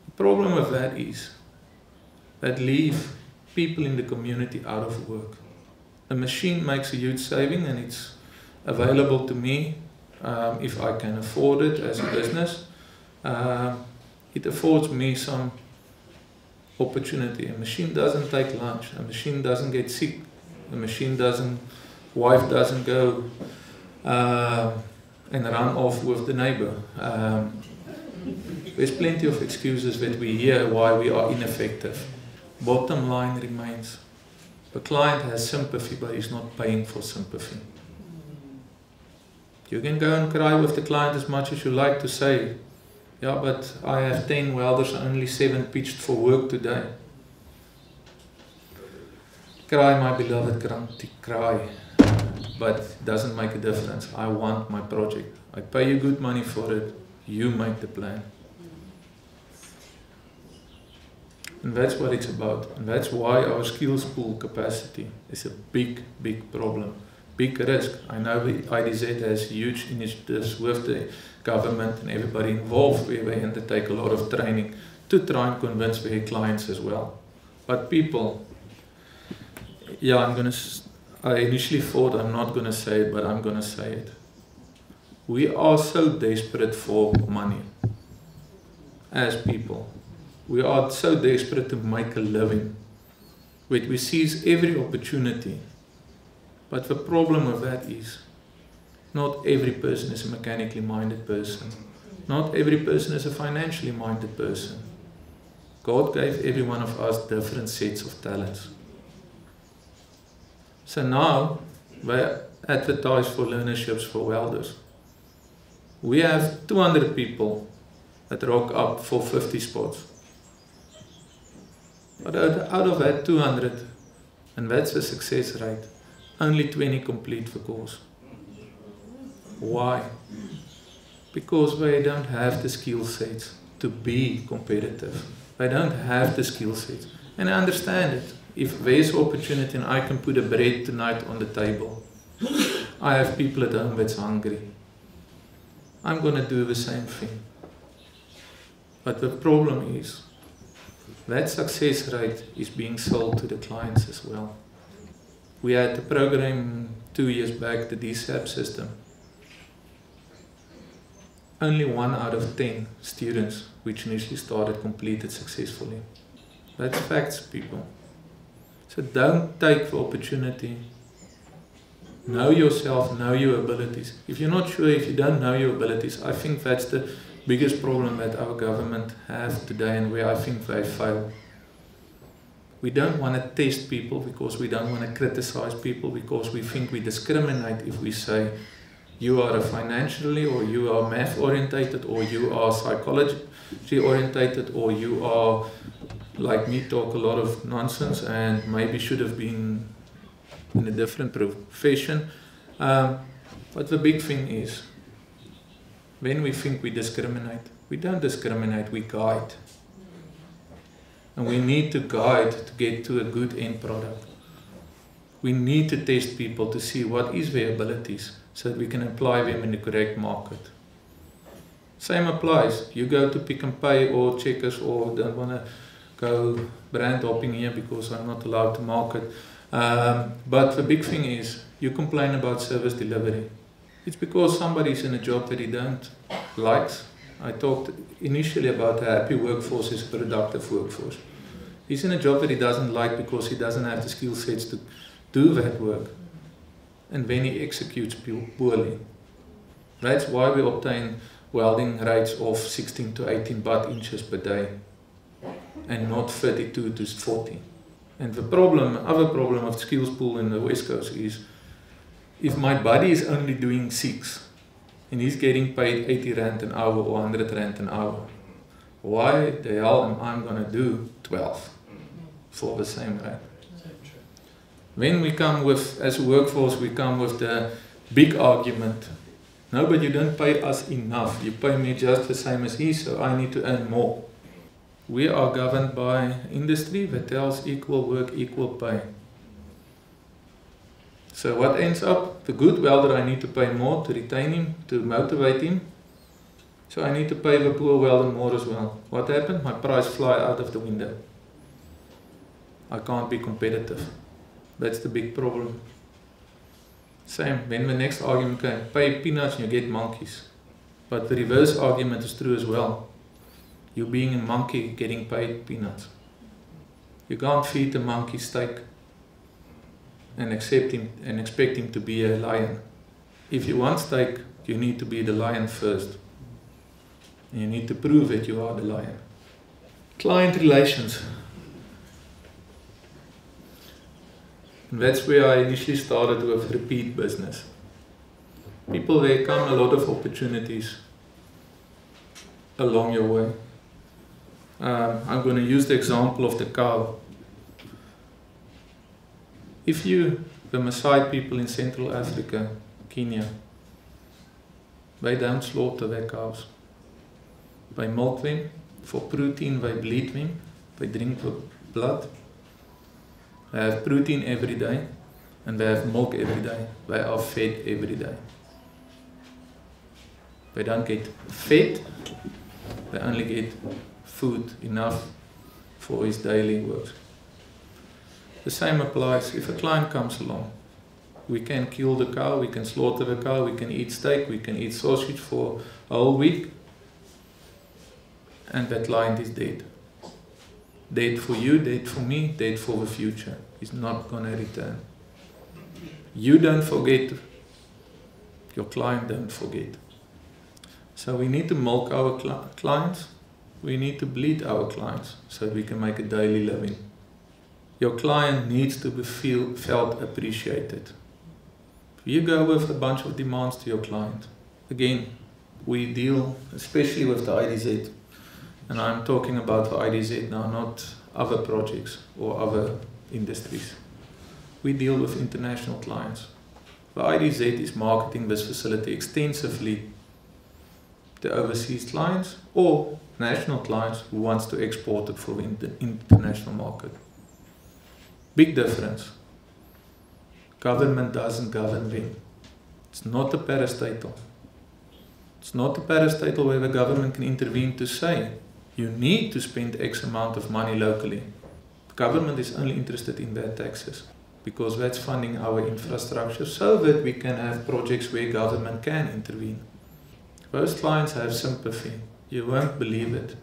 The problem with that is that leave people in the community out of work. A machine makes a huge saving and it's available to me if I can afford it as a business. It affords me some opportunity. A machine doesn't take lunch, a machine doesn't get sick, a machine wife doesn't go and run off with the neighbor. There's plenty of excuses that we hear why we are ineffective. Bottom line remains, the client has sympathy, but he's not paying for sympathy. You can go and cry with the client as much as you like to say, yeah, but I have 10 welders and only 7 pitched for work today. Cry, my beloved, cry, but it doesn't make a difference. I want my project. I pay you good money for it. You make the plan. And that's what it's about. And that's why our skills pool capacity is a big, big problem. Big risk. I know the IDZ has huge initiatives with the government and everybody involved where they undertake a lot of training to try and convince their clients as well. But people, yeah, I initially thought I'm not going to say it, but I'm going to say it. We are so desperate for money as people. We are so desperate to make a living. We seize every opportunity. But the problem with that is, not every person is a mechanically minded person. Not every person is a financially minded person. God gave every one of us different sets of talents. So now, we advertise for learnerships for welders. We have 200 people that rock up for 50 spots. But out of that 200, and that's the success rate, only 20 complete the course. Why? Because they don't have the skill sets to be competitive. They don't have the skill sets. And I understand it. If there's opportunity and I can put a bread tonight on the table, I have people at home that's hungry, I'm going to do the same thing. But the problem is, that success rate is being sold to the clients as well. We had the program 2 years back, the DSAP system. Only 1 out of 10 students which initially started completed successfully. That's facts, people. So don't take the opportunity. Know yourself, know your abilities. If you're not sure, if you don't know your abilities, I think that's the biggest problem that our government has today and where I think they fail. We don't want to test people because we don't want to criticize people because we think we discriminate if we say you are a financially or you are math orientated or you are psychology orientated or you are like me, talk a lot of nonsense and maybe should have been in a different profession. But the big thing is, when we think we discriminate, we don't discriminate, we guide. And we need to guide to get to a good end product. We need to test people to see what is their abilities so that we can apply them in the correct market. Same applies. You go to Pick and Pay or Checkers or don't want to go brand hopping here because I'm not allowed to market. But the big thing is, you complain about service delivery. It's because somebody's in a job that he don't likes. I talked initially about a happy workforce is a productive workforce. He's in a job that he doesn't like because he doesn't have the skill sets to do that work. And then he executes poorly. That's why we obtain welding rates of 16 to 18 butt inches per day and not 32 to 40. And the other problem of the skills pool in the West Coast is, if my buddy is only doing 6 and he's getting paid 80 Rand an hour or 100 Rand an hour, why the hell am I going to do 12 for the same rate? When we come with, as a workforce, we come with the big argument, no, but you don't pay us enough. You pay me just the same as he, so I need to earn more. We are governed by industry that tells equal work, equal pay. So what ends up? The good welder, I need to pay more to retain him, to motivate him. So I need to pay the poor welder more as well. What happened? My price fly out of the window. I can't be competitive. That's the big problem. Same, when the next argument came, pay peanuts and you get monkeys. But the reverse argument is true as well. You being a monkey getting paid peanuts. You can't feed a monkey steak and expect him to be a lion. If you want steak, you need to be the lion first. And you need to prove that you are the lion. Client relations. And that's where I initially started with repeat business. People, there come a lot of opportunities along your way. I'm going to use the example of the cow. If the Maasai people in Central Africa, Kenya, they don't slaughter their cows. They milk them. For protein, they bleed them. They drink the blood. They have protein every day. And they have milk every day. They are fed every day. They don't get fed. They only get food enough for his daily work. The same applies if a client comes along. We can kill the cow, we can slaughter the cow, we can eat steak, we can eat sausage for a whole week, and that client is dead. Dead for you, dead for me, dead for the future. He's not going to return. You don't forget, your client don't forget. So we need to milk our clients, we need to bleed our clients so we can make a daily living. Your client needs to be felt appreciated. If you go with a bunch of demands to your client, again, we deal, especially with the IDZ, And I'm talking about the IDZ now, not other projects or other industries. We deal with international clients. The IDZ is marketing this facility extensively to overseas clients or national clients who wants to export it for the international market. Big difference. Government doesn't govern them. It's not a parastatal. It's not a parastatal where the government can intervene to say, you need to spend X amount of money locally. The government is only interested in their taxes because that's funding our infrastructure so that we can have projects where government can intervene. Those clients have sympathy. You won't believe it.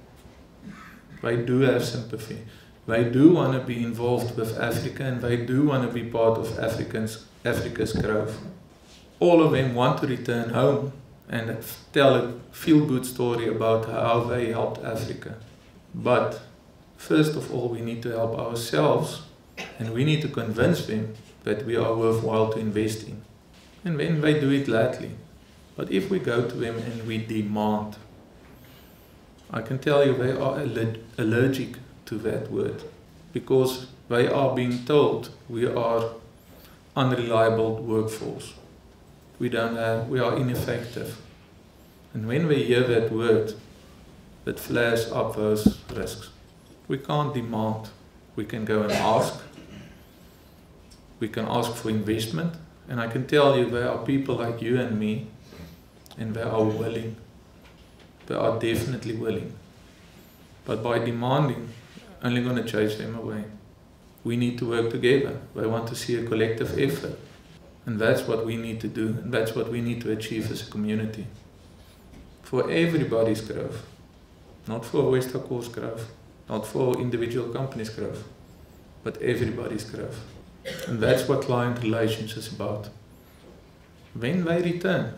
They do have sympathy. They do want to be involved with Africa and they do want to be part of Africa's growth. All of them want to return home and tell a feel-good story about how they helped Africa. But first of all, we need to help ourselves and we need to convince them that we are worthwhile to invest in. And then they do it gladly. But if we go to them and we demand, I can tell you they are allergic to that word because they are being told we are unreliable workforce. We are ineffective. And when we hear that word, that flares up those risks. We can't demand. We can go and ask. We can ask for investment. And I can tell you there are people like you and me, and they are willing. They are definitely willing. But by demanding, only going to chase them away. We need to work together. They want to see a collective effort. And that's what we need to do, and that's what we need to achieve as a community. For everybody's growth, not for Westakor's growth, not for individual companies' growth, but everybody's growth. And that's what client relations is about. When they return,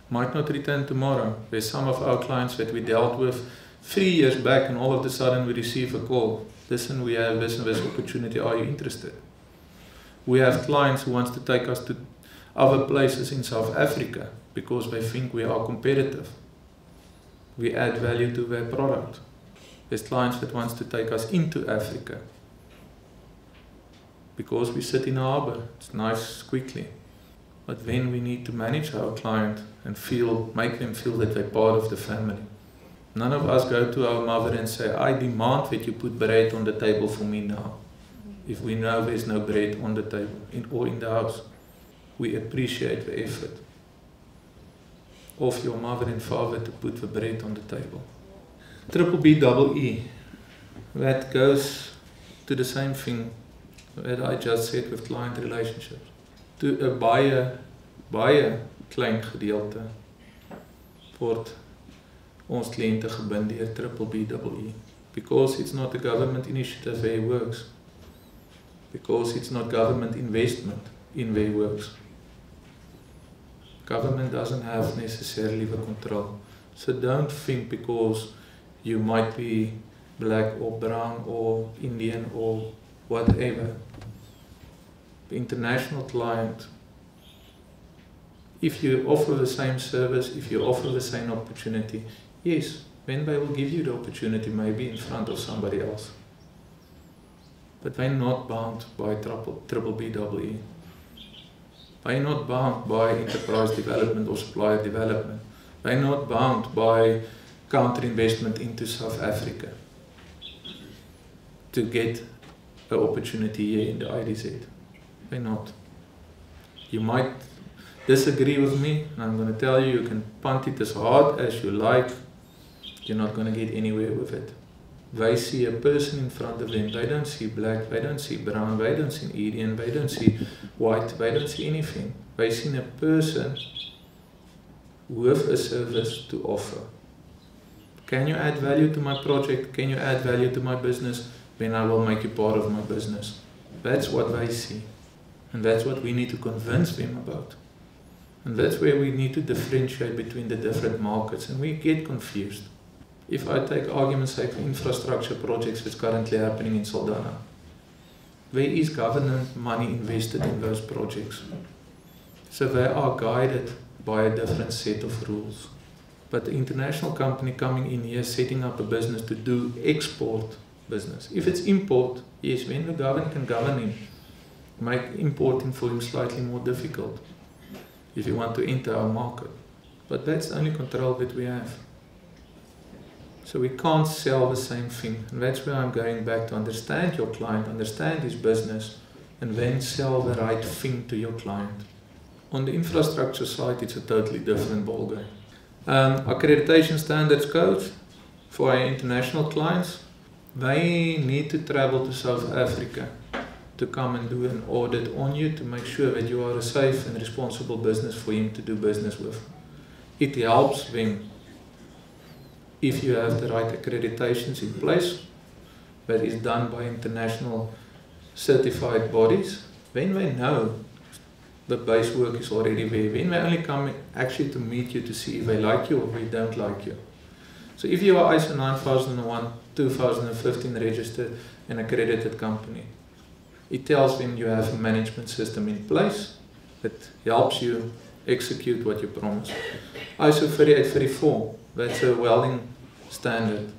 might not return tomorrow. There's some of our clients that we dealt with 3 years back and all of a sudden we receive a call. Listen, we have this and this opportunity, are you interested? We have clients who want to take us to other places in South Africa because they think we are competitive. We add value to their product. There's clients that want to take us into Africa because we sit in a harbor. It's nice quickly. But then we need to manage our client and make them feel that they're part of the family. None of us go to our mother and say, I demand that you put bread on the table for me now. If we know there's no bread on the table or in the house, we appreciate the effort of your mother and father to put the bread on the table. BBBEE, that goes to the same thing that I just said with client relationships. To 'n baie klein gedeelte word ons kliënte gebind deur BBBEE because it's not a government initiative where it works. Because it's not government investment in where it works. Government doesn't have necessarily the control. So don't think because you might be black or brown or Indian or whatever. The international client, if you offer the same service, if you offer the same opportunity, yes, then they will give you the opportunity maybe in front of somebody else. But they're not bound by BBBEE. They're not bound by enterprise development or supplier development. They're not bound by counter investment into South Africa to get an opportunity here in the IDZ. They're not. You might disagree with me, and I'm going to tell you, you can punt it as hard as you like. You're not going to get anywhere with it. They see a person in front of them. They don't see black, they don't see brown, they don't see Indian, they don't see white, they don't see anything. They see a person with a service to offer. Can you add value to my project? Can you add value to my business? Then I will make you part of my business. That's what they see. And that's what we need to convince them about. And that's where we need to differentiate between the different markets. And we get confused. If I take arguments like infrastructure projects that's currently happening in Saldanha, there is government money invested in those projects. So they are guided by a different set of rules. but the international company coming in here, setting up a business to do export business. If it's import, yes, when the government can govern him, make importing for him slightly more difficult if you want to enter our market. But that's the only control that we have. So we can't sell the same thing. And that's where I'm going back to understand your client, understand his business, and then sell the right thing to your client. On the infrastructure side, it's a totally different ballgame. Accreditation standards codes for our international clients, they need to travel to South Africa to come and do an audit on you to make sure that you are a safe and responsible business for him to do business with. It helps them if you have the right accreditations in place that is done by international certified bodies. Then they know the base work is already there. Then they only come actually to meet you to see if they like you or they don't like you. So if you are ISO 9001, 2015 registered and accredited company, it tells them you have a management system in place that helps you execute what you promise. ISO 3834, that's a welding standard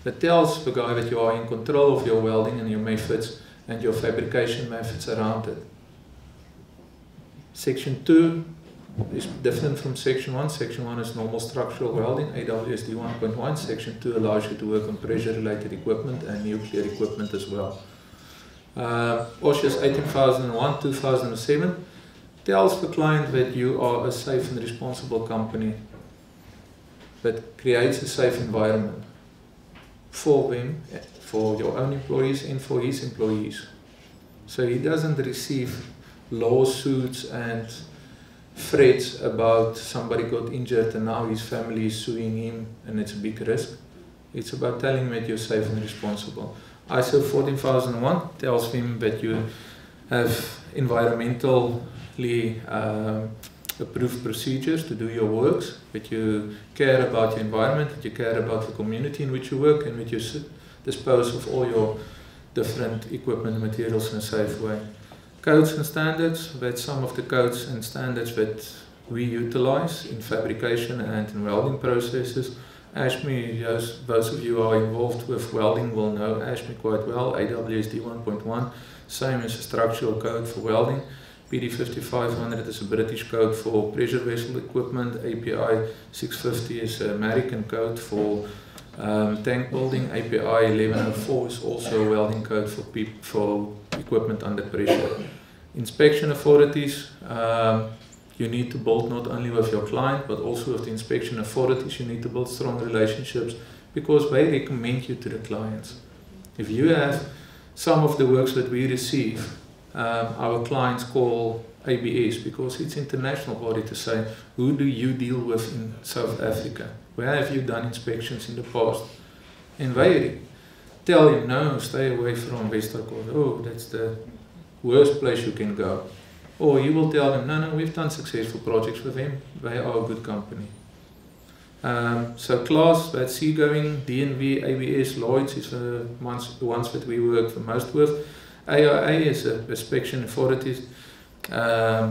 that tells the guy that you are in control of your welding and your methods and your fabrication methods around it. Section 2 is different from Section 1. Section 1 is normal structural welding, AWSD 1.1. Section 2 allows you to work on pressure-related equipment and nuclear equipment as well. OSHA's 18001, 2007 tells the client that you are a safe and responsible company that creates a safe environment for them, for your own employees and for his employees. So he doesn't receive lawsuits and threats about somebody got injured and now his family is suing him and it's a big risk. It's about telling him that you're safe and responsible. ISO 14001 tells him that you have environmentally approved procedures to do your works, that you care about your environment, that you care about the community in which you work, and that you dispose of all your different equipment and materials in a safe way. Codes and standards, that's some of the codes and standards that we utilize in fabrication and in welding processes. ASHME, those of you who are involved with welding will know ASHME quite well, AWSD 1.1, same as a structural code for welding. PD 5500 is a British code for pressure vessel equipment. API 650 is an American code for tank building. API 1104 is also a welding code for equipment under pressure. Inspection authorities, you need to build not only with your client but also with the inspection authorities. You need to build strong relationships because they recommend you to the clients. If you have some of the works that we receive, our clients call ABS because it's international body to say, who do you deal with in South Africa? Where have you done inspections in the past? And they tell him, no, stay away from Westerkort. Oh, that's the worst place you can go. Or you will tell them, no, we've done successful projects with them. They are a good company. So class, that's seagoing, DNV, ABS, Lloyds is the ones that we work the most with. AIA is a inspection authority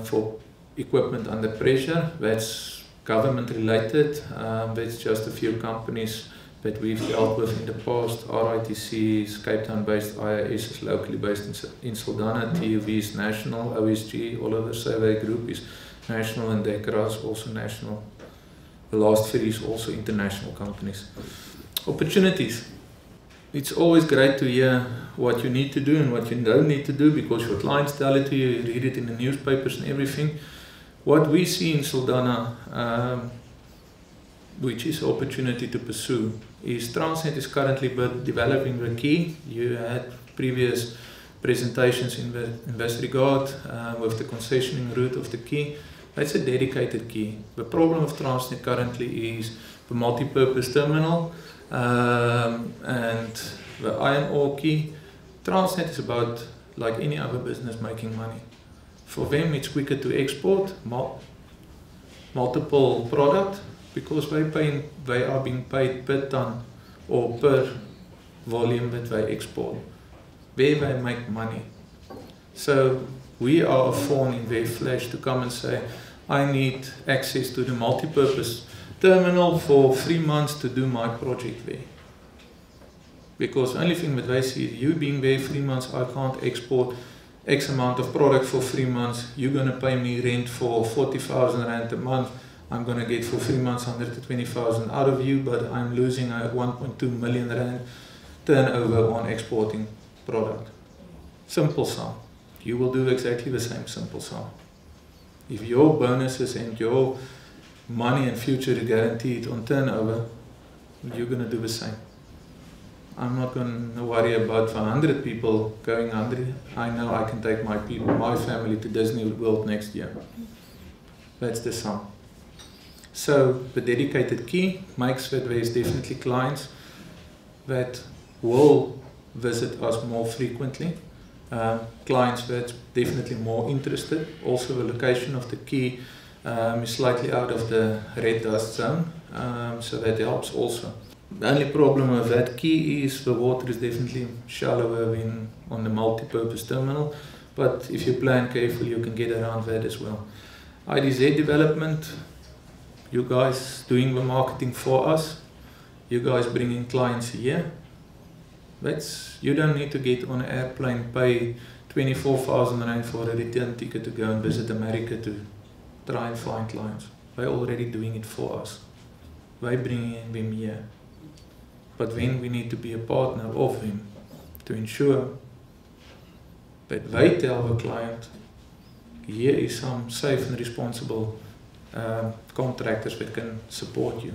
for equipment under pressure. That's government related. That's just a few companies that we've dealt with in the past. RITC is Cape Town based, IIS is locally based in Saldanha, TUV is national, OSG, Oliver Survey Group is national, and DECRA is also national. The last three is also international companies. Opportunities. It's always great to hear what you need to do and what you don't need to do because your clients tell it to you, you read it in the newspapers and everything. What we see in Saldanha, which is an opportunity to pursue, is Transnet is currently developing the key. You had previous presentations in this regard with the concessioning route of the key. That's a dedicated key. The problem of Transnet currently is the multi-purpose terminal and the iron ore key. Transnet is about, like any other business, making money. For them it's quicker to export multiple product because they are being paid per ton or per volume that they export. Where they make money. So we are a thorn in their flesh to come and say, I need access to the multi-purpose terminal for 3 months to do my project there. Because the only thing that they see is you being there 3 months, I can't export X amount of product for 3 months, you're going to pay me rent for 40,000 rand a month, I'm going to get for 3 months 120,000 out of you, but I'm losing a 1.2 million rand turnover on exporting product. Simple sum. You will do exactly the same simple sum. If your bonuses and your money and future are guaranteed on turnover, you're going to do the same. I'm not going to worry about 100 people going hungry. I know I can take my people, my family to Disney World next year. That's the sum. So the dedicated key makes that there is definitely clients that will visit us more frequently. Clients that's definitely more interested. Also the location of the key is slightly out of the red dust zone, so that helps also. The only problem with that key is the water is definitely shallower than on the multi-purpose terminal, but if you plan carefully you can get around that as well. IDZ development, you guys doing the marketing for us, you guys bringing clients here. You don't need to get on an airplane, pay 24,000 rand for a return ticket to go and visit America to try and find clients. They're already doing it for us. We're bringing them here. But then we need to be a partner of them to ensure that they tell the client, here is some safe and responsible contractors that can support you.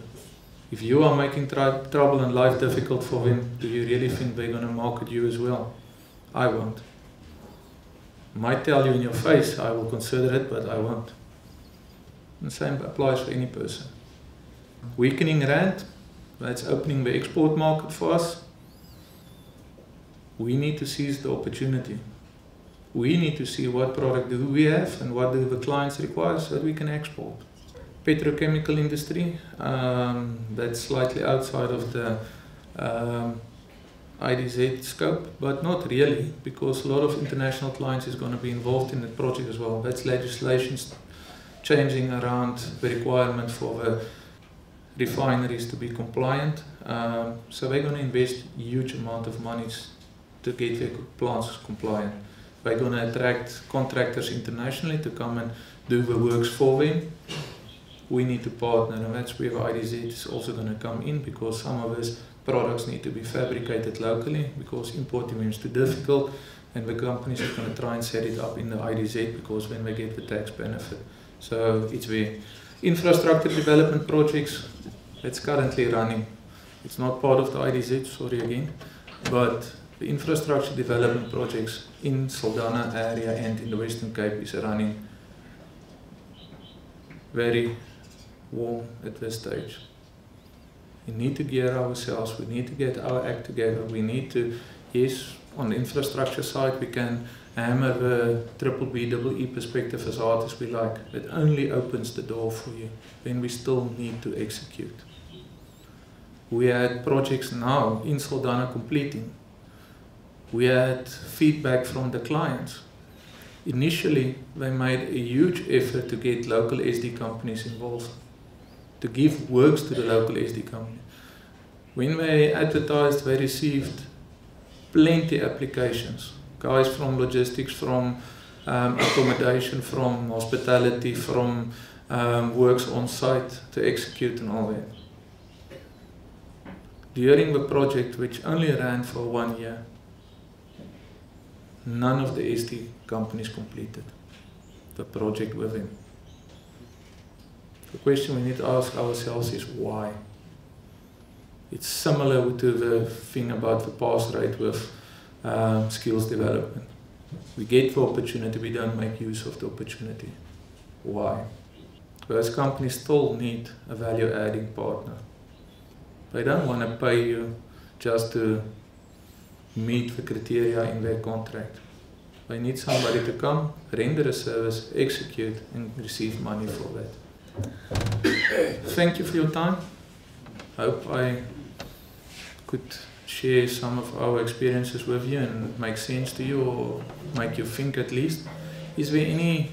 If you are making trouble and life difficult for them, do you really think they're going to market you as well? I won't. Might tell you in your face, I will consider it, but I won't. And the same applies for any person. Weakening rand, that's opening the export market for us. We need to seize the opportunity. We need to see what product do we have and what do the clients require so that we can export. Petrochemical industry, that's slightly outside of the IDZ scope, but not really, because a lot of international clients is going to be involved in the project as well. That's legislation changing around the requirement for the refineries to be compliant. So they're going to invest a huge amount of money to get their plants compliant. We're going to attract contractors internationally to come and do the works for them. We need to partner, and that's where IDZ is also going to come in, because some of these products need to be fabricated locally because importing them is too difficult, and the companies are going to try and set it up in the IDZ because then they get the tax benefit. So it's where infrastructure development projects that's currently running. It's not part of the IDZ, sorry again, but the infrastructure development projects in Saldanha area and in the Western Cape is running very warm at this stage. We need to gear ourselves, we need to get our act together, we need to, yes, on the infrastructure side we can hammer the BBBEE perspective as hard as we like. It only opens the door for you. Then we still need to execute. We had projects now in Saldanha completing. We had feedback from the clients. Initially, they made a huge effort to get local SD companies involved, to give works to the local SD company. When they advertised, they received plenty of applications. Guys from logistics, from accommodation, from hospitality, from works on site to execute and all that. During the project, which only ran for 1 year, none of the SD companies completed the project with him. The question we need to ask ourselves is why? It's similar to the thing about the pass rate with skills development. We get the opportunity, we don't make use of the opportunity. Why? Those companies still need a value-adding partner. They don't want to pay you just to meet the criteria in their contract. They need somebody to come, render a service, execute, and receive money for that. Thank you for your time. I hope I could share some of our experiences with you and make sense to you, or make you think at least. Is there any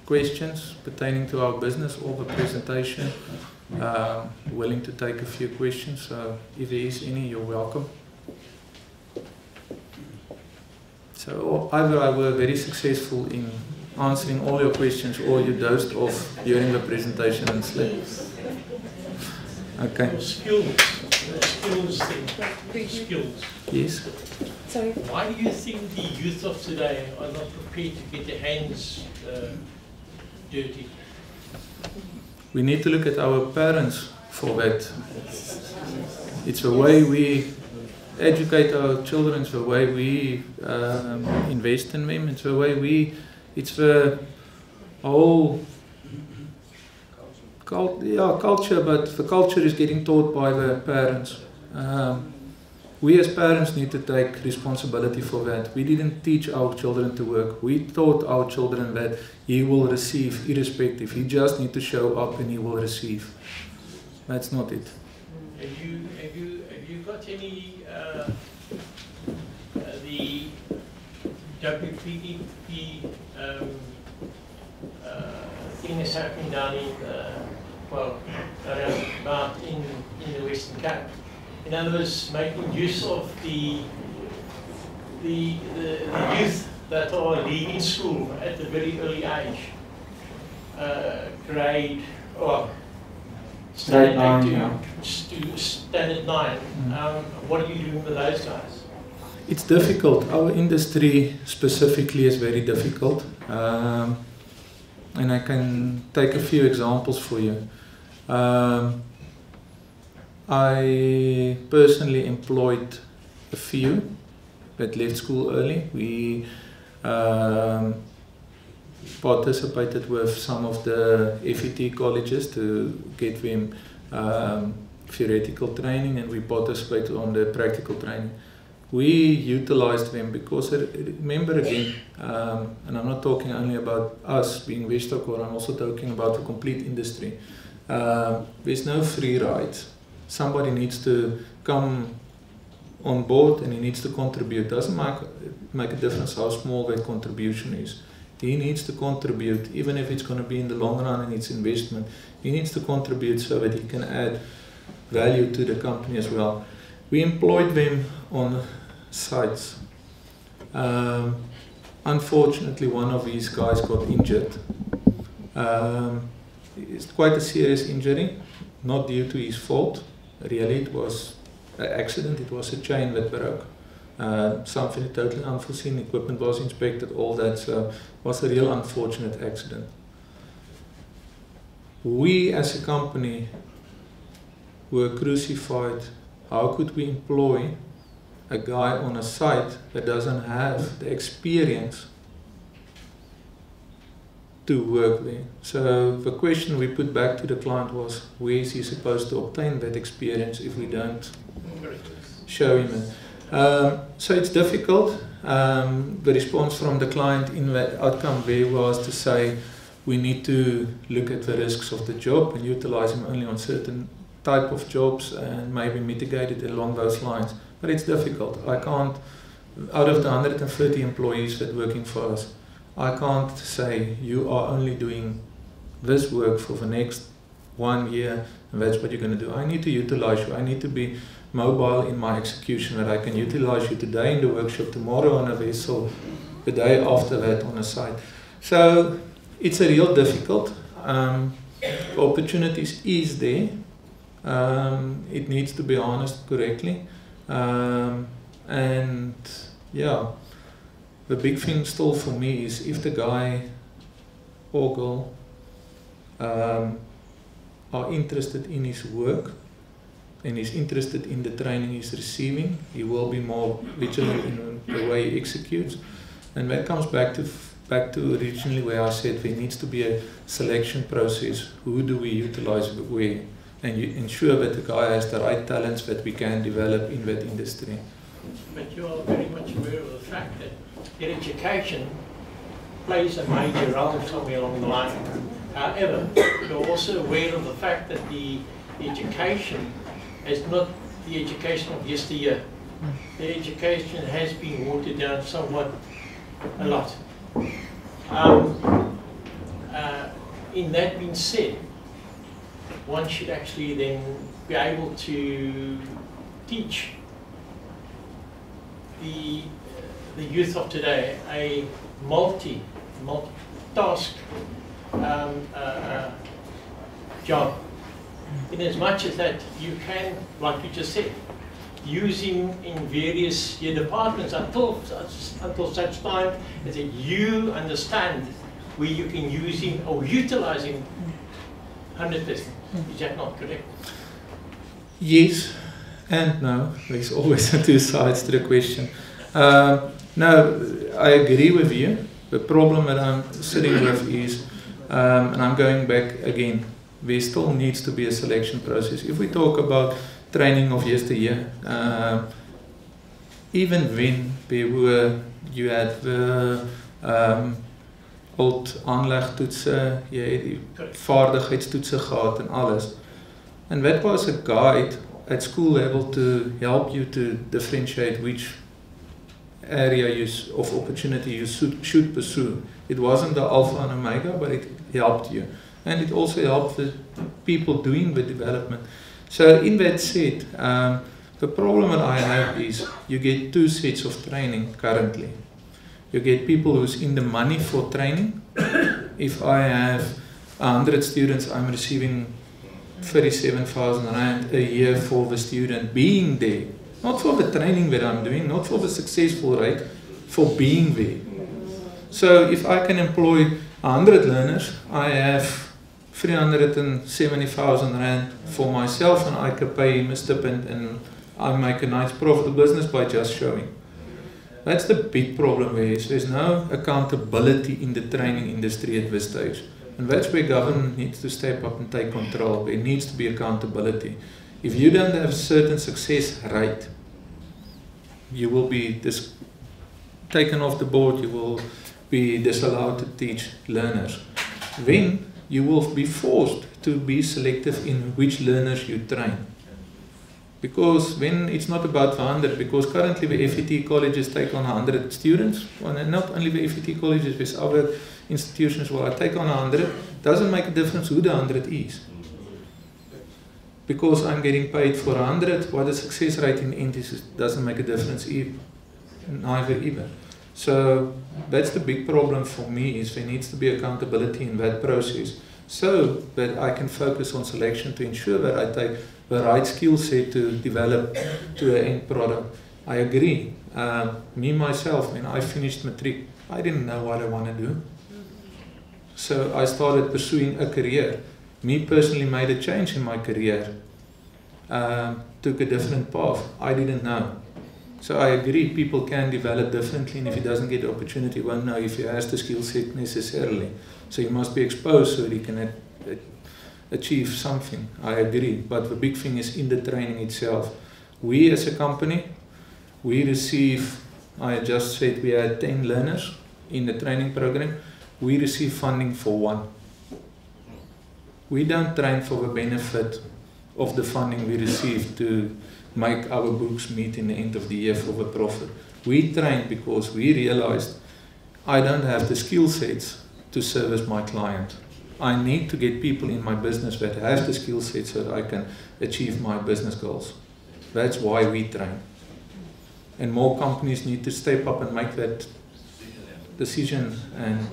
questions pertaining to our business or the presentation willing to take a few questions. So if there is any, you're welcome. So either I were very successful in answering all your questions, or you dozed off during the presentation and slept. Okay. Skills thing. Skills. Yes. Sorry. Why do you think the youth of today are not prepared to get their hands dirty? We need to look at our parents for that. It's the way we educate our children, it's the way we invest in them, it's the way it's the whole culture, but the culture is getting taught by the parents. We as parents need to take responsibility for that. We didn't teach our children to work. We taught our children that he will receive irrespective. He just needs to show up and he will receive. That's not it. Have you got any the WPP thing is happening down in around about in the Western Cape? In other words, making use of the youth that are leaving school at a very early age, grade or standard 9 to standard 9. What are you doing with those guys? It's difficult. Our industry specifically is very difficult, and I can take a few examples for you. I personally employed a few that left school early. We participated with some of the FET colleges to get them theoretical training, and we participated on the practical training. We utilized them because, remember again, and I'm not talking only about us being Westercore, I'm also talking about the complete industry. There's no free rides. Somebody needs to come on board and he needs to contribute. Doesn't make a difference how small that contribution is. He needs to contribute, even if it's going to be in the long run and it's investment. He needs to contribute so that he can add value to the company as well. We employed them on sites. Unfortunately, one of these guys got injured. It's quite a serious injury, not due to his fault. Really, it was an accident. It was a chain that broke. Something totally unforeseen. Equipment was inspected, all that. So it was a real unfortunate accident. We as a company were crucified. How could we employ a guy on a site that doesn't have the experience to work there? So the question we put back to the client was, where is he supposed to obtain that experience if we don't show him it? So it's difficult. The response from the client in that outcome there was to say, we need to look at the risks of the job and utilize him only on certain type of jobs and maybe mitigate it along those lines. But it's difficult. I can't, out of the 130 employees that are working for us, I can't say you are only doing this work for the next 1 year and that's what you're going to do. I need to utilize you. I need to be mobile in my execution, that I can utilize you today in the workshop, tomorrow on a vessel, the day after that on a site. So it's a real difficult. Opportunities is there. It needs to be harnessed correctly. And yeah, the big thing still for me is if the guy or girl are interested in his work and is interested in the training he's receiving, he will be more vigilant in the way he executes. And that comes back to originally where I said there needs to be a selection process. Who do we utilize where? And you ensure that the guy has the right talents that we can develop in that industry. But you are very much aware of the fact that their education plays a major role somewhere along the line. However, you're also aware of the fact that the education is not the education of yesteryear. The education has been watered down somewhat, a lot. In that being said, one should actually then be able to teach the youth of today a multi-task job. In as much as that you can, like you just said, use him in various departments until such time as that you understand where you can use him or utilize him 100%. Is that not correct? Yes and no. There's always two sides to the question. No, I agree with you. The problem that I'm sitting with is, and I'm going back again, there still needs to be a selection process. If we talk about training of yesteryear, even when you had the old aanlegtoetse, jy het die vaardigheidstoetse gehad en alles. And that was a guide at school level to help you to differentiate which area of opportunity you should pursue. It wasn't the alpha and omega, but it helped you. And it also helped the people doing the development. So in that said, the problem that I have is you get two sets of training currently. You get people who's in the money for training. If I have 100 students, I'm receiving 37,000 Rand a year for the student being there. Not for the training that I'm doing, not for the successful rate, for being there. So if I can employ 100 learners, I have 370,000 Rand for myself, and I can pay him a stipend and I make a nice profitable business by just showing. That's the big problem there's no accountability in the training industry at this stage. And that's where government needs to step up and take control. There needs to be accountability. If you don't have a certain success rate, you will be taken off the board, you will be disallowed to teach learners. Then you will be forced to be selective in which learners you train. Because when it's not about the 100, because currently the FET colleges take on 100 students, and not only the FET colleges, there's other institutions where I take on 100, doesn't make a difference who the 100 is. Because I'm getting paid for 100, what the success rate in the end is doesn't make a difference either. So that's the big problem for me, is there needs to be accountability in that process, so that I can focus on selection to ensure that I take the right skill set to develop to an end product. I agree. Me myself, when I finished matric, I didn't know what I want to do. So I started pursuing a career. Me personally made a change in my career. Took a different path. I didn't know. So I agree, people can develop differently, and if he doesn't get the opportunity, he won't know if he has the skill set necessarily. So he must be exposed so that he can achieve something. I agree, but the big thing is in the training itself. We as a company, we receive, I just said we had 10 learners in the training program, we receive funding for 1. We don't train for the benefit of the funding we receive to make our books meet in the end of the year for the profit. We train because we realized I don't have the skill sets to service my client. I need to get people in my business that have the skill sets so that I can achieve my business goals. That's why we train. And more companies need to step up and make that decision and